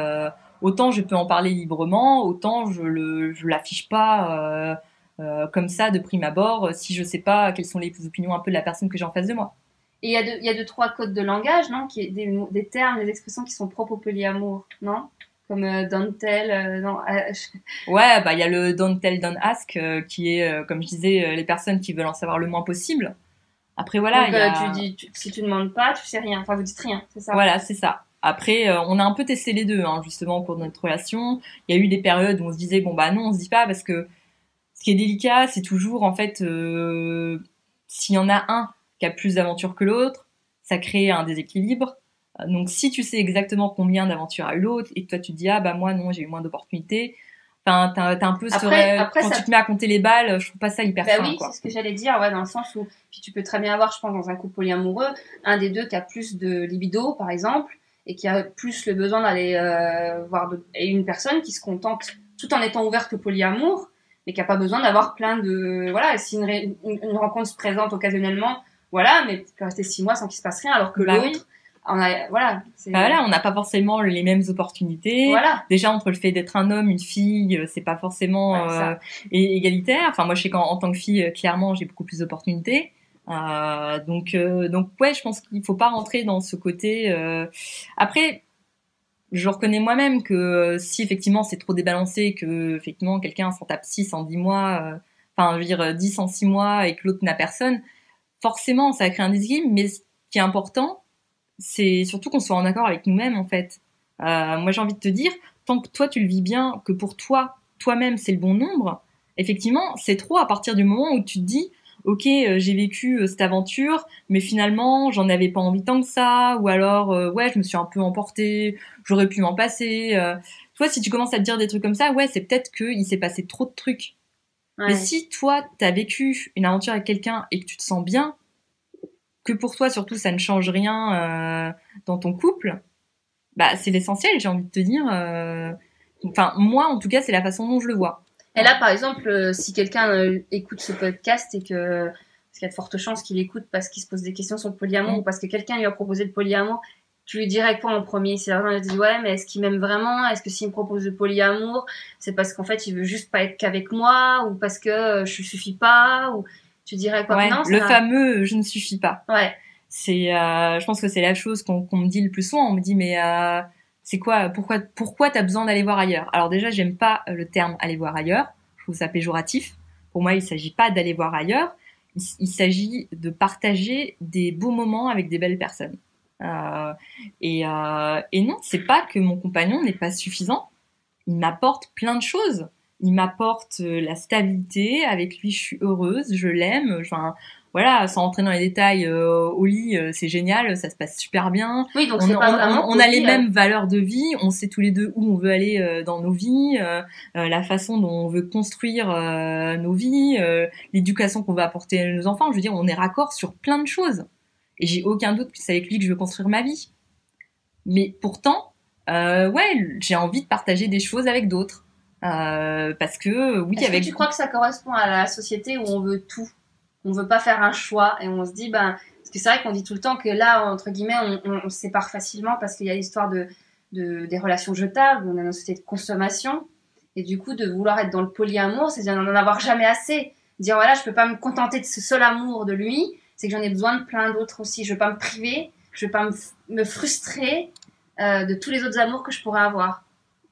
autant je peux en parler librement, autant je l'affiche pas comme ça de prime abord si je sais pas quelles sont les opinions un peu de la personne que j'ai en face de moi. Et il y a deux, trois codes de langage, non? Des termes, des expressions qui sont propres au polyamour, non? Comme don't tell, non. Ouais, bah il y a le don't tell, don't ask qui est, comme je disais, les personnes qui veulent en savoir le moins possible. Après voilà, Donc il y a... tu dis, si tu demandes pas, tu sais rien. Enfin, vous dites rien, c'est ça? Voilà, c'est ça. Après, on a un peu testé les deux, hein, justement, au cours de notre relation. Il y a eu des périodes où on se disait, bon bah non, on se dit pas, parce que ce qui est délicat, c'est toujours, en fait, s'il y en a un qui a plus d'aventures que l'autre, ça crée un déséquilibre. Donc si tu sais exactement combien d'aventures a eu l'autre, et que toi tu te dis, ah bah moi non, j'ai eu moins d'opportunités, enfin, t'as un peu Après, quand ça... tu te mets à compter les balles, je trouve pas ça hyper Bah sain, oui, quoi. c'est ce que j'allais dire, ouais, dans le sens où puis tu peux très bien avoir, je pense, dans un couple polyamoureux, un des deux qui a plus de libido, par exemple, et qui a plus le besoin d'aller voir et une personne qui se contente, tout en étant ouverte au polyamour, mais qui a pas besoin d'avoir plein de, voilà, si une rencontre se présente occasionnellement, voilà, mais tu peux rester 6 mois sans qu'il se passe rien, alors que Bah l'autre, oui. voilà, Bah voilà, on n'a pas forcément les mêmes opportunités. Voilà. Déjà, entre le fait d'être un homme, une fille, c'est pas forcément égalitaire. Enfin, moi, je sais qu'en tant que fille, clairement, j'ai beaucoup plus d'opportunités. Donc ouais, je pense qu'il faut pas rentrer dans ce côté. Après, je reconnais moi-même que si effectivement c'est trop débalancé, que effectivement quelqu'un s'en tape 6 en 10 mois, enfin, je veux dire 10 en 6 mois et que l'autre n'a personne, forcément, ça crée un déséquilibre. Mais ce qui est important, c'est surtout qu'on soit en accord avec nous-mêmes, en fait. Moi, j'ai envie de te dire, tant que toi, tu le vis bien, que pour toi, toi-même, c'est le bon nombre, effectivement, c'est trop à partir du moment où tu te dis, ok, j'ai vécu cette aventure, mais finalement, j'en avais pas envie tant que ça, ou alors, ouais, je me suis un peu emportée, j'aurais pu m'en passer. Toi, si tu commences à te dire des trucs comme ça, ouais, c'est peut-être qu'il s'est passé trop de trucs. Ouais. Mais si toi, t'as vécu une aventure avec quelqu'un et que tu te sens bien, que pour toi surtout ça ne change rien dans ton couple, bah c'est l'essentiel, j'ai envie de te dire. Enfin moi en tout cas c'est la façon dont je le vois. Et là par exemple, si quelqu'un écoute ce podcast et que parce qu'il y a de fortes chances qu'il écoute parce qu'il se pose des questions sur le polyamour ou parce que quelqu'un lui a proposé le polyamour, tu lui dirais quoi en premier? C'est vraiment, il dit ouais, mais est-ce qu'il m'aime vraiment? Est-ce que s'il me propose le polyamour, c'est parce qu'en fait il veut juste pas être qu'avec moi ou parce que je suffis pas ou tu dirais quoi? Ouais, Non, le fameux je ne suffis pas. Ouais. C'est, je pense que c'est la chose qu'on me dit le plus souvent. On me dit mais c'est quoi? Pourquoi t'as besoin d'aller voir ailleurs? Alors déjà j'aime pas le terme aller voir ailleurs. Je trouve ça péjoratif. Pour moi il s'agit pas d'aller voir ailleurs. Il s'agit de partager des beaux moments avec des belles personnes. Et non, c'est pas que mon compagnon n'est pas suffisant. Il m'apporte plein de choses. Il m'apporte la stabilité. Avec lui, je suis heureuse, je l'aime. Enfin, voilà, sans rentrer dans les détails, au lit, c'est génial, ça se passe super bien. Oui, donc c'est pas vraiment. On a les mêmes valeurs de vie. On sait tous les deux où on veut aller dans nos vies, la façon dont on veut construire nos vies, l'éducation qu'on va apporter à nos enfants. Je veux dire, on est raccord sur plein de choses. Et j'ai aucun doute que c'est avec lui que je veux construire ma vie. Mais pourtant, ouais, j'ai envie de partager des choses avec d'autres. Parce que, oui, Est-ce que tu crois que ça correspond à la société où on veut tout? On veut pas faire un choix et on se dit, ben, parce que c'est vrai qu'on dit tout le temps que là, entre guillemets, on se sépare facilement parce qu'il y a l'histoire des relations jetables, on a une société de consommation. Et du coup, de vouloir être dans le polyamour, c'est dire n'en avoir jamais assez. Dire, voilà, je peux pas me contenter de ce seul amour de lui, c'est que j'en ai besoin de plein d'autres aussi. Je veux pas me priver, je veux pas me frustrer de tous les autres amours que je pourrais avoir.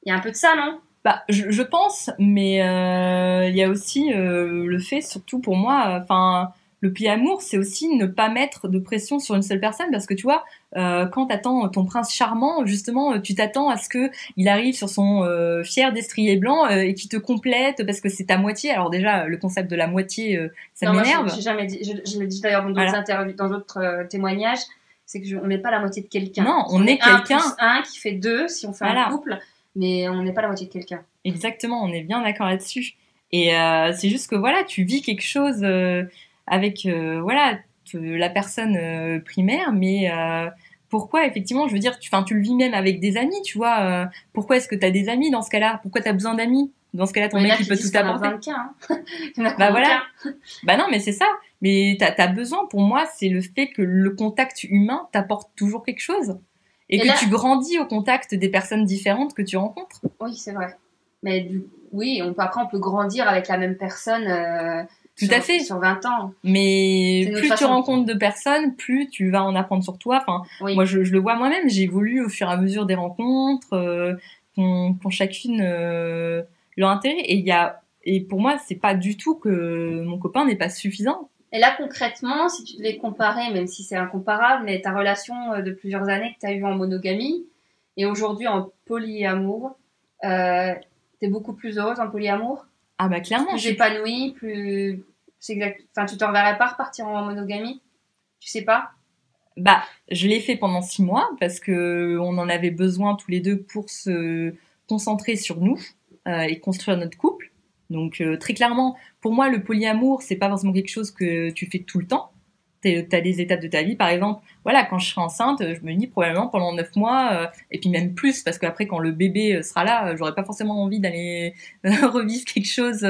Il y a un peu de ça, non? Bah, je pense, mais il y a aussi le fait, surtout pour moi, enfin, le polyamour, c'est aussi ne pas mettre de pression sur une seule personne, parce que tu vois, quand t'attends ton prince charmant, justement, tu t'attends à ce que il arrive sur son fier destrier blanc et qu'il te complète, parce que c'est ta moitié. Alors déjà, le concept de la moitié, ça m'énerve. Moi, j'ai jamais dit, je l'ai dit d'ailleurs dans d'autres interviews, dans d'autres témoignages, c'est que on n'est pas la moitié de quelqu'un. Non, on est quelqu'un. 1 + 1 qui fait 2 si on fait un couple. Mais on n'est pas la moitié de quelqu'un. Exactement, on est bien d'accord là-dessus. Et c'est juste que voilà, tu vis quelque chose avec voilà la personne primaire, mais pourquoi effectivement, je veux dire, tu le vis même avec des amis, tu vois. Pourquoi est-ce que tu as des amis dans ce cas-là? Pourquoi tu as besoin d'amis? Dans ce cas-là, ton mec il peut tout apporter. Bah voilà. Bah non, mais c'est ça. Mais t'as besoin. Pour moi, c'est le fait que le contact humain t'apporte toujours quelque chose. Et que là, tu grandis au contact des personnes différentes que tu rencontres. Oui, c'est vrai. Mais oui, après, on peut grandir avec la même personne Tout à fait. sur 20 ans. Mais plus tu rencontres de personnes, plus tu vas en apprendre sur toi. Enfin, Oui. moi, je le vois moi-même. J'évolue au fur et à mesure des rencontres, qu'ont chacune leur intérêt. Et pour moi, c'est pas du tout que mon copain n'est pas suffisant. Et là, concrètement, si tu devais comparer, même si c'est incomparable, mais ta relation de plusieurs années que tu as eue en monogamie et aujourd'hui en polyamour, t'es beaucoup plus heureuse en polyamour? Ah bah clairement. Plus épanouie, c'est exact. Enfin, tu te reverrais pas repartir en monogamie? Tu sais pas? Bah, je l'ai fait pendant 6 mois parce que on en avait besoin tous les deux pour se concentrer sur nous et construire notre couple. Donc très clairement, pour moi, le polyamour, c'est pas forcément quelque chose que tu fais tout le temps. T'as des étapes de ta vie, par exemple. Voilà, quand je serai enceinte, je me dis probablement pendant 9 mois, et puis même plus, parce qu'après quand le bébé sera là, j'aurai pas forcément envie d'aller revivre quelque chose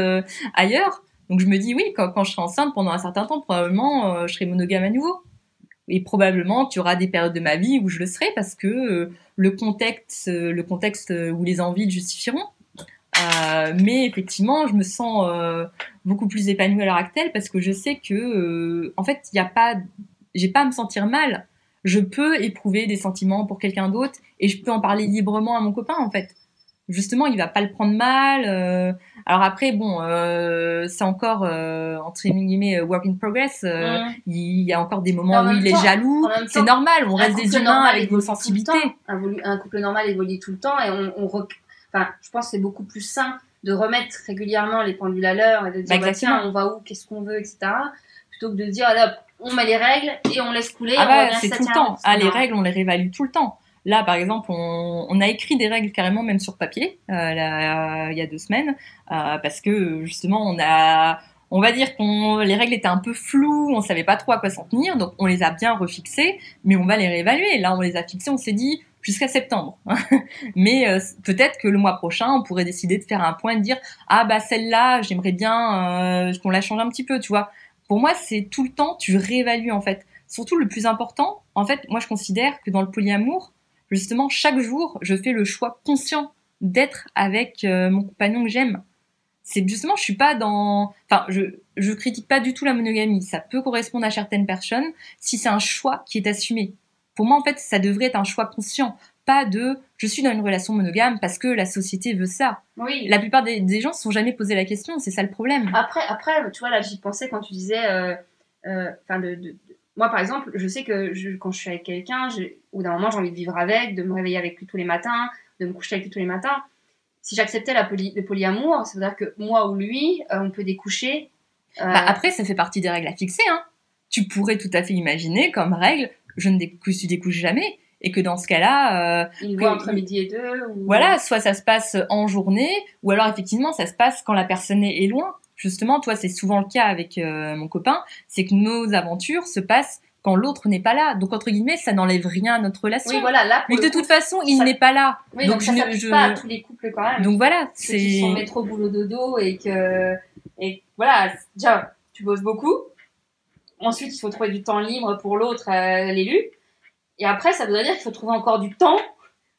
ailleurs. Donc je me dis oui, quand je serai enceinte pendant un certain temps, probablement je serai monogame à nouveau. Et probablement qu'il y aura des périodes de ma vie où je le serai parce que le contexte ou les envies le justifieront. Mais effectivement, je me sens beaucoup plus épanouie à l'heure actuelle parce que je sais que, en fait, j'ai pas à me sentir mal. Je peux éprouver des sentiments pour quelqu'un d'autre et je peux en parler librement à mon copain, en fait. Justement, il va pas le prendre mal. Alors après, bon, c'est encore entre guillemets work in progress. Il y a encore des moments où il est jaloux. C'est normal, on reste des humains avec nos sensibilités. Un couple normal évolue tout le temps et enfin, je pense que c'est beaucoup plus sain de remettre régulièrement les pendules à l'heure et de dire bah, tiens, on va où, qu'est-ce qu'on veut, etc. Plutôt que de dire allez, hop, on met les règles et on laisse couler. Ah bah, c'est tout le temps. Ah, les règles, on les réévalue tout le temps. Là, par exemple, on a écrit des règles carrément même sur papier il y a 2 semaines parce que justement on va dire les règles étaient un peu floues, on savait pas trop à quoi s'en tenir, donc on les a bien refixées, mais on va les réévaluer. Là, on les a fixées, on s'est dit jusqu'à septembre. Mais peut-être que le mois prochain, on pourrait décider de faire un point et de dire ah bah celle-là, j'aimerais bien qu'on la change un petit peu, tu vois. Pour moi, c'est tout le temps tu réévalues en fait. Surtout le plus important, en fait, moi je considère que dans le polyamour, justement, chaque jour, je fais le choix conscient d'être avec mon compagnon que j'aime. C'est justement, je suis pas dans, enfin, je critique pas du tout la monogamie. Ça peut correspondre à certaines personnes si c'est un choix qui est assumé. Pour moi, en fait, ça devrait être un choix conscient, pas de, je suis dans une relation monogame parce que la société veut ça. Oui. La plupart des gens se sont jamais posé la question, c'est ça le problème. Après, tu vois, là, j'y pensais quand tu disais, enfin, moi, par exemple, je sais que quand je suis avec quelqu'un, au bout d'un moment, j'ai envie de vivre avec, de me réveiller avec lui tous les matins, de me coucher avec lui tous les matins. Si j'acceptais le polyamour, ça veut dire que moi ou lui, on peut découcher. Bah après, ça fait partie des règles à fixer. Hein. Tu pourrais tout à fait imaginer comme règle, je ne découche jamais. Et que dans ce cas-là... Une voie entre midi et 2 ou... Voilà, soit ça se passe en journée, ou alors effectivement, ça se passe quand la personne est loin. Justement, toi, c'est souvent le cas avec mon copain, c'est que nos aventures se passent quand l'autre n'est pas là. Donc, entre guillemets, ça n'enlève rien à notre relation. Oui, voilà, là, mais de toute façon, il n'est pas là. Oui, donc ça s'applique pas à tous les couples quand même. Donc voilà, ceux qui sont métro, boulot, dodo et voilà, déjà, tu bosses beaucoup. Ensuite, il faut trouver du temps libre pour l'autre, l'élu. Et après, ça voudrait dire qu'il faut trouver encore du temps.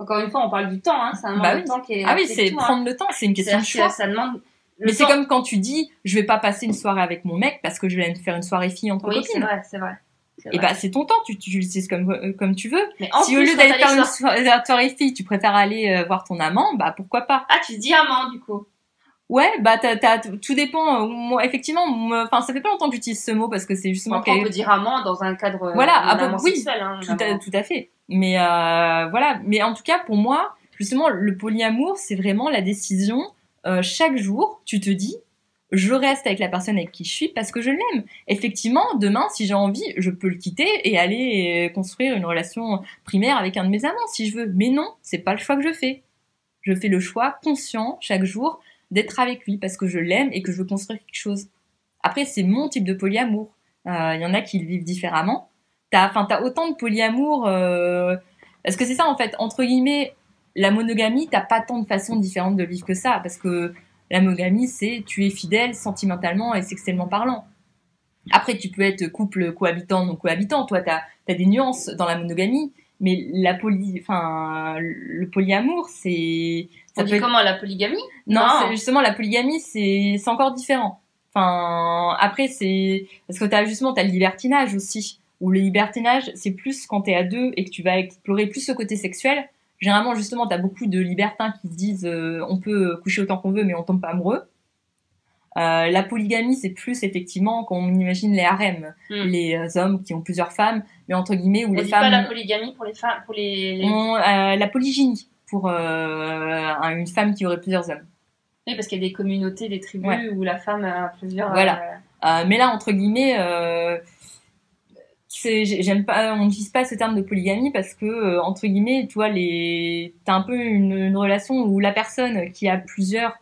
Encore une fois, on parle du temps, hein. C'est un moment de temps qui est... Ah oui, c'est prendre le temps, c'est une question de choix. Ça demande... Mais c'est comme quand tu dis, je vais pas passer une soirée avec mon mec parce que je vais faire une soirée fille entre copines. Oui, c'est vrai. Et bah c'est ton temps, tu l'utilises comme tu veux. Mais si au lieu d'aller faire une soirée fille, tu préfères aller voir ton amant, bah pourquoi pas. Ah, tu dis amant du coup. Ouais, bah tout dépend. Moi, effectivement, enfin ça fait pas longtemps que j'utilise ce mot parce que c'est justement. On peut dire amant dans un cadre. Voilà, oui, sexuel, hein, tout à fait. Mais voilà, mais en tout cas pour moi, justement, le polyamour, c'est vraiment la décision. Chaque jour, tu te dis, je reste avec la personne avec qui je suis parce que je l'aime. Effectivement, demain, si j'ai envie, je peux le quitter et aller construire une relation primaire avec un de mes amants si je veux. Mais non, c'est pas le choix que je fais. Je fais le choix conscient chaque jour d'être avec lui parce que je l'aime et que je veux construire quelque chose. Après, c'est mon type de polyamour. Il y en a qui le vivent différemment. T'as autant de polyamour parce que c'est ça en fait, entre guillemets, la monogamie, t'as pas tant de façons différentes de vivre que ça parce que la monogamie, c'est tu es fidèle sentimentalement et sexuellement parlant. Après, tu peux être couple cohabitant, non cohabitant. Toi, t'as des nuances dans la monogamie, Mais le polyamour, c'est... On dit comment, la polygamie? Non, justement, la polygamie, c'est encore différent. Enfin, après, c'est... Parce que t'as le libertinage aussi. Où le libertinage, c'est plus quand t'es à deux et que tu vas explorer plus ce côté sexuel. Généralement, justement, t'as beaucoup de libertins qui se disent on peut coucher autant qu'on veut, mais on tombe pas amoureux. La polygamie, c'est plus effectivement quand on imagine les harems, les hommes qui ont plusieurs femmes, mais entre guillemets où on les dit femmes. Pas la polygamie pour les femmes, pour les... La polygynie pour une femme qui aurait plusieurs hommes. Oui, parce qu'il y a des communautés, des tribus où la femme a plusieurs. Voilà. Mais là, entre guillemets, j'aime pas, on n'utilise pas ce terme de polygamie parce que entre guillemets, tu vois, t'as un peu une relation où la personne qui a plusieurs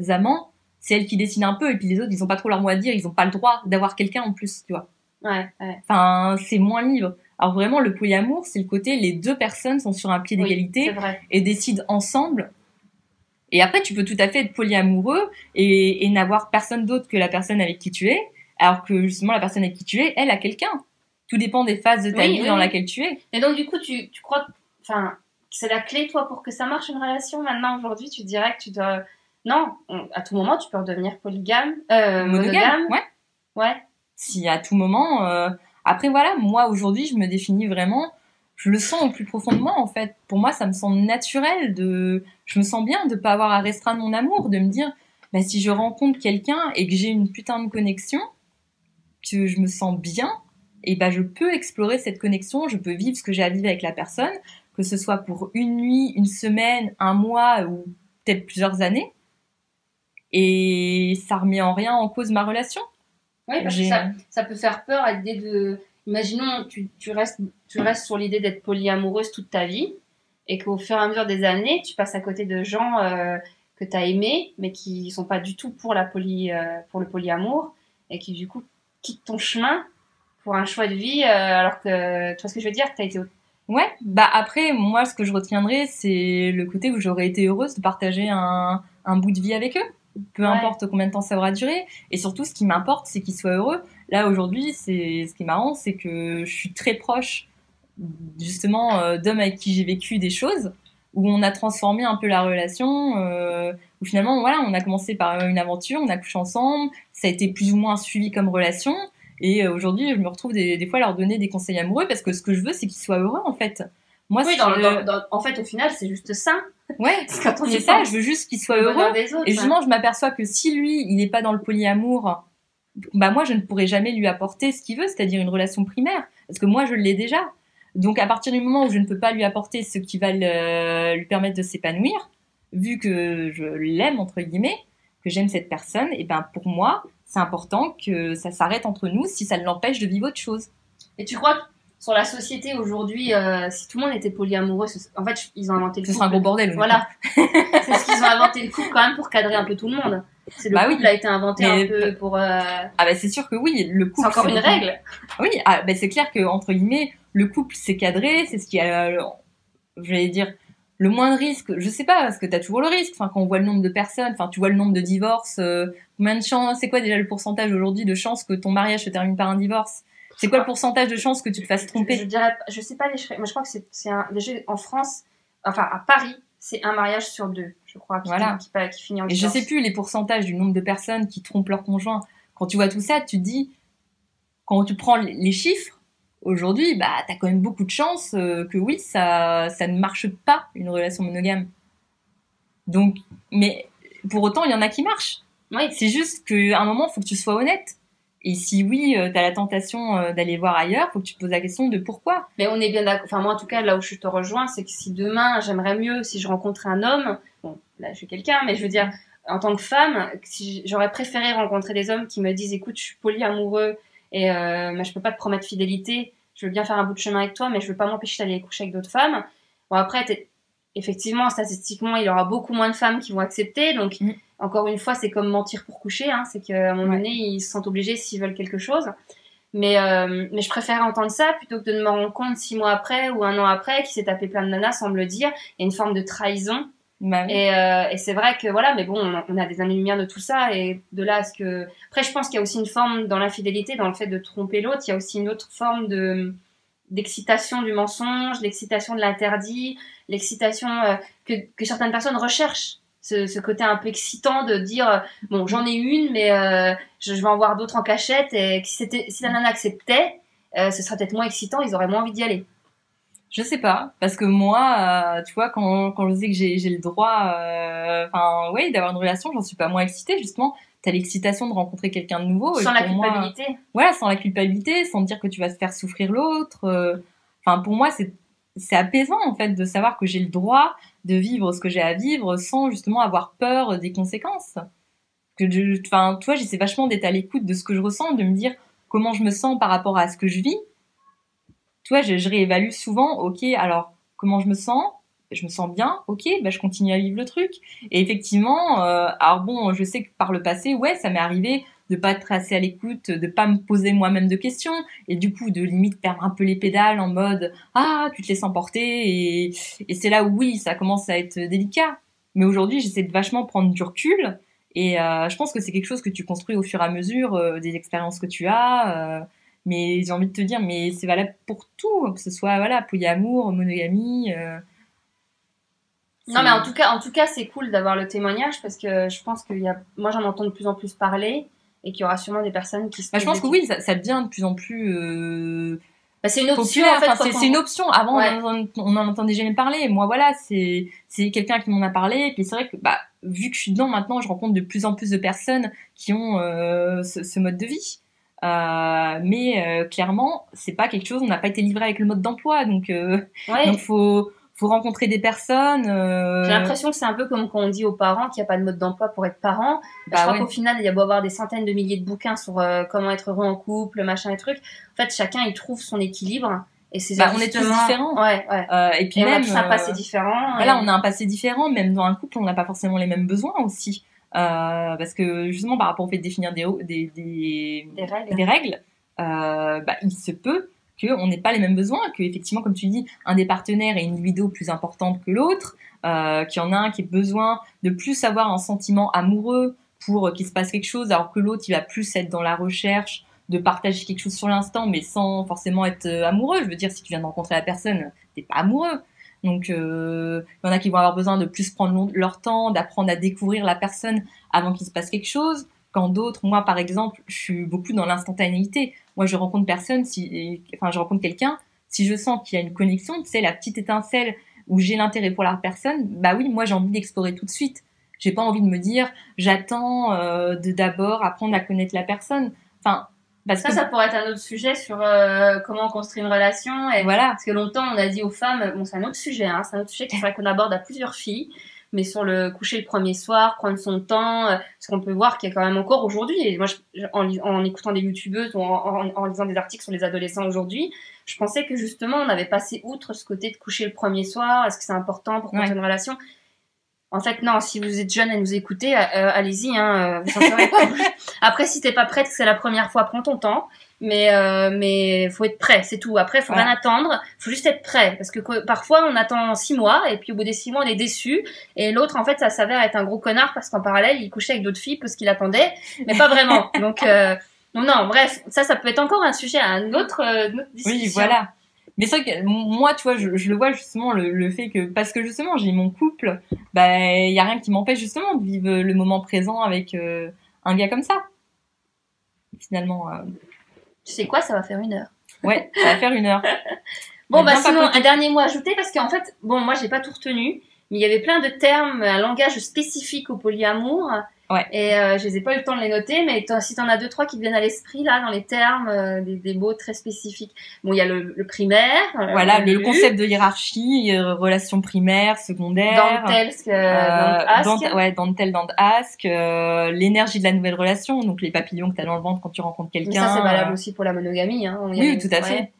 amants, c'est elle qui décide un peu, et puis les autres, ils ont pas trop leur mot à dire, ils ont pas le droit d'avoir quelqu'un en plus, tu vois. Ouais. Enfin, c'est moins libre. Alors vraiment, le polyamour, c'est le côté les deux personnes sont sur un pied d'égalité et décident ensemble. Et après, tu peux tout à fait être polyamoureux et n'avoir personne d'autre que la personne avec qui tu es, alors que justement la personne avec qui tu es, elle a quelqu'un. Tout dépend des phases de ta vie dans laquelle tu es. Et donc du coup, tu crois que c'est la clé, toi, pour que ça marche une relation maintenant, aujourd'hui, tu dirais que tu dois... Non, à tout moment, tu peux redevenir polygame, monogame. Ouais. Si à tout moment... Après, voilà, moi, aujourd'hui, je me définis vraiment... Je le sens au plus profond de moi, en fait. Pour moi, ça me semble naturel de... Je me sens bien de pas avoir à restreindre mon amour, de me dire, bah, si je rencontre quelqu'un et que j'ai une putain de connexion, que je me sens bien, et bah, je peux explorer cette connexion, je peux vivre ce que j'ai à vivre avec la personne, que ce soit pour une nuit, une semaine, un mois ou peut-être plusieurs années. Et ça remet en rien en cause ma relation. Oui, parce que ça peut faire peur à l'idée de... Imaginons, tu restes sur l'idée d'être polyamoureuse toute ta vie et qu'au fur et à mesure des années, tu passes à côté de gens que tu as aimés, mais qui sont pas du tout pour le polyamour et qui, du coup, quittent ton chemin pour un choix de vie alors que... Tu vois ce que je veux dire? Que tu as été... Ouais, bah après, moi, ce que je retiendrai, c'est le côté où j'aurais été heureuse de partager un bout de vie avec eux. Peu importe combien de temps ça aura duré. Et surtout, ce qui m'importe, c'est qu'ils soient heureux. Là, aujourd'hui, ce qui est marrant, c'est que je suis très proche, justement, d'hommes avec qui j'ai vécu des choses, où on a transformé un peu la relation, où finalement, voilà, on a commencé par une aventure, on a couché ensemble, ça a été plus ou moins suivi comme relation. Et aujourd'hui, je me retrouve des fois à leur donner des conseils amoureux parce que ce que je veux, c'est qu'ils soient heureux, en fait. Moi, oui, en fait, au final, c'est juste ça. Ouais, c'est ça, je veux juste qu'il soit heureux. Et justement, je m'aperçois que si lui, il n'est pas dans le polyamour, bah moi, je ne pourrai jamais lui apporter ce qu'il veut, c'est-à-dire une relation primaire. Parce que moi, je l'ai déjà. Donc, à partir du moment où je ne peux pas lui apporter ce qui va lui permettre de s'épanouir, vu que je l'aime, entre guillemets, que j'aime cette personne, et ben pour moi, c'est important que ça s'arrête entre nous si ça l'empêche de vivre autre chose. Et tu crois que sur la société aujourd'hui, si tout le monde était polyamoureux, en fait, ils ont inventé le couple. Ce serait un gros bordel. Voilà. C'est ce qu'ils ont inventé le couple quand même pour cadrer un peu tout le monde. C'est le couple a été inventé un peu pour. Ah bah c'est sûr que oui, le couple. C'est encore une règle. Oui, bah c'est clair que entre guillemets, le couple c'est cadré, c'est ce qui a, je vais dire, le moins de risques. Je sais pas, parce que t'as toujours le risque. Enfin, quand on voit le nombre de personnes, enfin, tu vois le nombre de divorces, combien de chances, c'est quoi déjà le pourcentage aujourd'hui de chances que ton mariage se termine par un divorce? C'est quoi le pourcentage de chances que tu te fasses tromper? Je sais pas les chiffres. Moi, je crois que déjà en France, enfin à Paris, c'est un mariage sur deux, je crois, qui finit en divorce. Et je sais plus les pourcentages du nombre de personnes qui trompent leur conjoint. Quand tu vois tout ça, tu te dis, quand tu prends les chiffres, aujourd'hui, bah, t'as quand même beaucoup de chances que oui, ça ne marche pas, une relation monogame. Donc, mais pour autant, il y en a qui marchent. Oui. C'est juste qu'à un moment, il faut que tu sois honnête. Et si oui, t'as la tentation d'aller voir ailleurs, faut que tu te poses la question de pourquoi. Mais on est bien d'accord. Enfin, moi, en tout cas, là où je te rejoins, c'est que si demain, j'aimerais mieux, si je rencontrais un homme, bon, là, je suis quelqu'un, mais je veux dire, en tant que femme, si j'aurais préféré rencontrer des hommes qui me disent, écoute, je suis polyamoureux et mais je peux pas te promettre fidélité, je veux bien faire un bout de chemin avec toi, mais je veux pas m'empêcher d'aller coucher avec d'autres femmes. Bon, après, effectivement, statistiquement, il y aura beaucoup moins de femmes qui vont accepter, donc encore une fois, c'est comme mentir pour coucher, hein, c'est qu'à un moment donné, ils se sentent obligés s'ils veulent quelque chose. Mais je préfère entendre ça plutôt que de me rendre compte 6 mois après ou 1 an après qu'il s'est tapé plein de nanas sans me le dire. Il y a une forme de trahison. Et c'est vrai que voilà, mais bon, on a des années-lumière de tout ça. Et de là à ce que... Après, je pense qu'il y a aussi une forme dans l'infidélité, dans le fait de tromper l'autre. Il y a aussi une autre forme d'excitation du mensonge, l'excitation de l'interdit, l'excitation que certaines personnes recherchent. Ce côté un peu excitant de dire bon, j'en ai une, mais je vais en voir d'autres en cachette, et si la nana acceptait, ce serait peut-être moins excitant, ils auraient moins envie d'y aller. Je sais pas, parce que moi, tu vois, quand je sais que j'ai le droit, enfin, oui, d'avoir une relation, j'en suis pas moins excitée, justement. T'as l'excitation de rencontrer quelqu'un de nouveau. Sans la culpabilité. Voilà, sans la culpabilité, sans dire que tu vas te faire souffrir l'autre. Enfin, pour moi, c'est apaisant, en fait, de savoir que j'ai le droit de vivre ce que j'ai à vivre sans, justement, avoir peur des conséquences. Enfin, tu vois, j'essaie vachement d'être à l'écoute de ce que je ressens, de me dire comment je me sens par rapport à ce que je vis. Tu vois, je réévalue souvent, ok, alors comment je me sens bien, ok, bah je continue à vivre le truc. Et effectivement, alors bon, je sais que par le passé, ouais, ça m'est arrivé de pas être assez à l'écoute, de pas me poser moi-même de questions, et du coup de limite perdre un peu les pédales en mode ah, tu te laisses emporter, et c'est là où oui, ça commence à être délicat. Mais aujourd'hui, j'essaie de vachement prendre du recul, et je pense que c'est quelque chose que tu construis au fur et à mesure des expériences que tu as. Mais j'ai envie de te dire, mais c'est valable pour tout, que ce soit voilà, polyamour, monogamie. Non, mais en tout cas, c'est cool d'avoir le témoignage parce que je pense moi j'en entends de plus en plus parler et qu'il y aura sûrement des personnes qui se. Bah, je pense que oui, ça devient de plus en plus. C'est une option populaire. en fait. Enfin, c'est une option. Avant, ouais. on en entendait jamais parler. Moi, voilà, c'est quelqu'un qui m'en a parlé. Et puis c'est vrai que bah, vu que je suis dedans maintenant, je rencontre de plus en plus de personnes qui ont ce mode de vie. Mais clairement, c'est pas quelque chose. On n'a pas été livré avec le mode d'emploi, donc faut rencontrer des personnes. J'ai l'impression que c'est un peu comme quand on dit aux parents qu'il n'y a pas de mode d'emploi pour être parent. Je crois qu'au final, il y a beau avoir des centaines de milliers de bouquins sur comment être heureux en couple, machin et trucs. En fait, chacun il trouve son équilibre. Et c'est on est tous différents. Ouais. Et puis même, on a tous un passé différent. Voilà, on a un passé différent. Même dans un couple, on n'a pas forcément les mêmes besoins aussi. Parce que justement, par rapport au fait de définir des règles, il se peut qu'on n'ait pas les mêmes besoins, que effectivement, comme tu dis, un des partenaires ait une libido plus importante que l'autre, qu'il y en a un qui ait besoin de plus avoir un sentiment amoureux pour qu'il se passe quelque chose, alors que l'autre, il va plus être dans la recherche de partager quelque chose sur l'instant, mais sans forcément être amoureux. Je veux dire, si tu viens de rencontrer la personne, t'es pas amoureux. Donc, il y en a qui vont avoir besoin de plus prendre leur temps, d'apprendre à découvrir la personne avant qu'il se passe quelque chose. Quand d'autres, moi par exemple, je suis beaucoup dans l'instantanéité. Moi, je rencontre je rencontre quelqu'un, si je sens qu'il y a une connexion, tu sais, la petite étincelle où j'ai l'intérêt pour la personne, bah oui, moi j'ai envie d'explorer tout de suite. J'ai pas envie de me dire, j'attends de d'abord apprendre à connaître la personne. Enfin, ça pourrait être un autre sujet sur comment on construit une relation. Et voilà. Parce que longtemps, on a dit aux femmes, bon, c'est un autre sujet, hein, c'est un autre sujet qu'il faudrait qu'on aborde à plusieurs filles, mais sur le coucher le premier soir, prendre son temps, parce qu'on peut voir qu'il y a quand même encore aujourd'hui, et moi, en écoutant des youtubeuses ou en lisant des articles sur les adolescents aujourd'hui, je pensais que justement, on avait passé outre ce côté de coucher le premier soir, est-ce que c'est important pour construire une relation ? En fait, non, si vous êtes jeune et nous écoutez, allez-y, hein, vous s'en serez pas. Après, si t'es pas prête, que c'est la première fois, prends ton temps. Mais faut être prêt, c'est tout. Après, faut rien attendre, faut juste être prêt. Parce que parfois, on attend 6 mois, et puis au bout des 6 mois, on est déçu. Et l'autre, en fait, ça s'avère être un gros connard, parce qu'en parallèle, il couchait avec d'autres filles, parce qu'il attendait, mais pas vraiment. Donc non, bref, ça peut être encore un sujet à une autre discussion. Oui, voilà. Mais c'est vrai que moi, tu vois, je le vois justement le fait que parce que justement j'ai mon couple, bah il y a rien qui m'empêche justement de vivre le moment présent avec un gars comme ça. Finalement. Tu sais quoi, ça va faire 1 heure. Ouais, ça va faire 1 heure. Bon bah sinon un dernier mot à ajouter parce qu'en fait, bon moi j'ai pas tout retenu, mais il y avait plein de termes, un langage spécifique au polyamour. Ouais. Et je les ai pas eu le temps de les noter, mais si t'en as 2-3 qui te viennent à l'esprit là dans les termes, des mots très spécifiques. Bon, il y a le primaire. Voilà, le concept de hiérarchie, relation primaire, secondaire. Dantel, don't ask. L'énergie de la nouvelle relation, donc les papillons que t'as dans le ventre quand tu rencontres quelqu'un. Mais ça c'est valable aussi pour la monogamie, hein. Oui, tout à fait.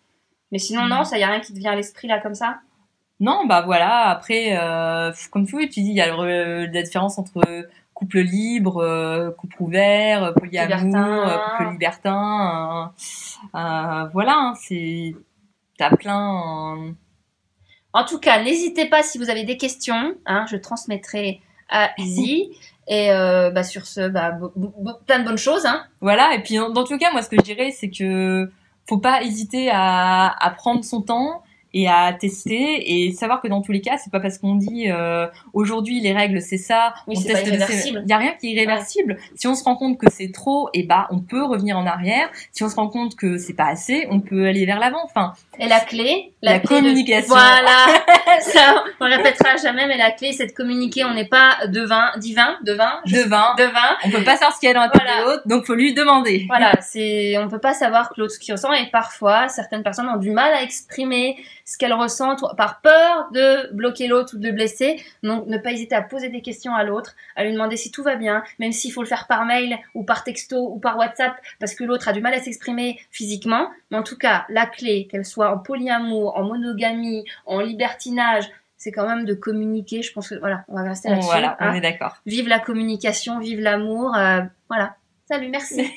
Mais sinon non, ça y a rien qui te vient à l'esprit là comme ça. Non, bah voilà. Après, comme tu dis, il y a la différence entre couple libre, couple ouvert, polyamour, couple libertin. Voilà, hein, t'as plein. En tout cas, n'hésitez pas si vous avez des questions. Hein, je transmettrai à Izzy. Et sur ce, plein de bonnes choses. Hein. Voilà. Et puis dans tout cas, moi, ce que je dirais, c'est que faut pas hésiter à prendre son temps et à tester et savoir que dans tous les cas, c'est pas parce qu'on dit aujourd'hui les règles c'est ça, Oui, on c'est pas teste irréversible. il y a rien qui est irréversible. Si on se rend compte que c'est trop, et bah on peut revenir en arrière. Si on se rend compte que c'est pas assez, on peut aller vers l'avant. Enfin, et la clé, la communication. Voilà, ça on répétera jamais, mais la clé c'est de communiquer. On n'est pas devin. On peut pas savoir ce qu'il y a dans la tête de l'autre, donc faut lui demander. Voilà, on peut pas savoir que l'autre ce qu'il ressent, et parfois certaines personnes ont du mal à exprimer ce qu'elles ressentent par peur de bloquer l'autre ou de le blesser. Donc ne pas hésiter à poser des questions à l'autre, à lui demander si tout va bien, même s'il faut le faire par mail ou par texto ou par WhatsApp parce que l'autre a du mal à s'exprimer physiquement. Mais en tout cas, la clé, qu'elle soit en polyamour, en monogamie, en libertinage, c'est quand même de communiquer. Je pense que voilà, on va rester là-dessus. Voilà, on est d'accord. Vive la communication, vive l'amour. Voilà. Salut, merci.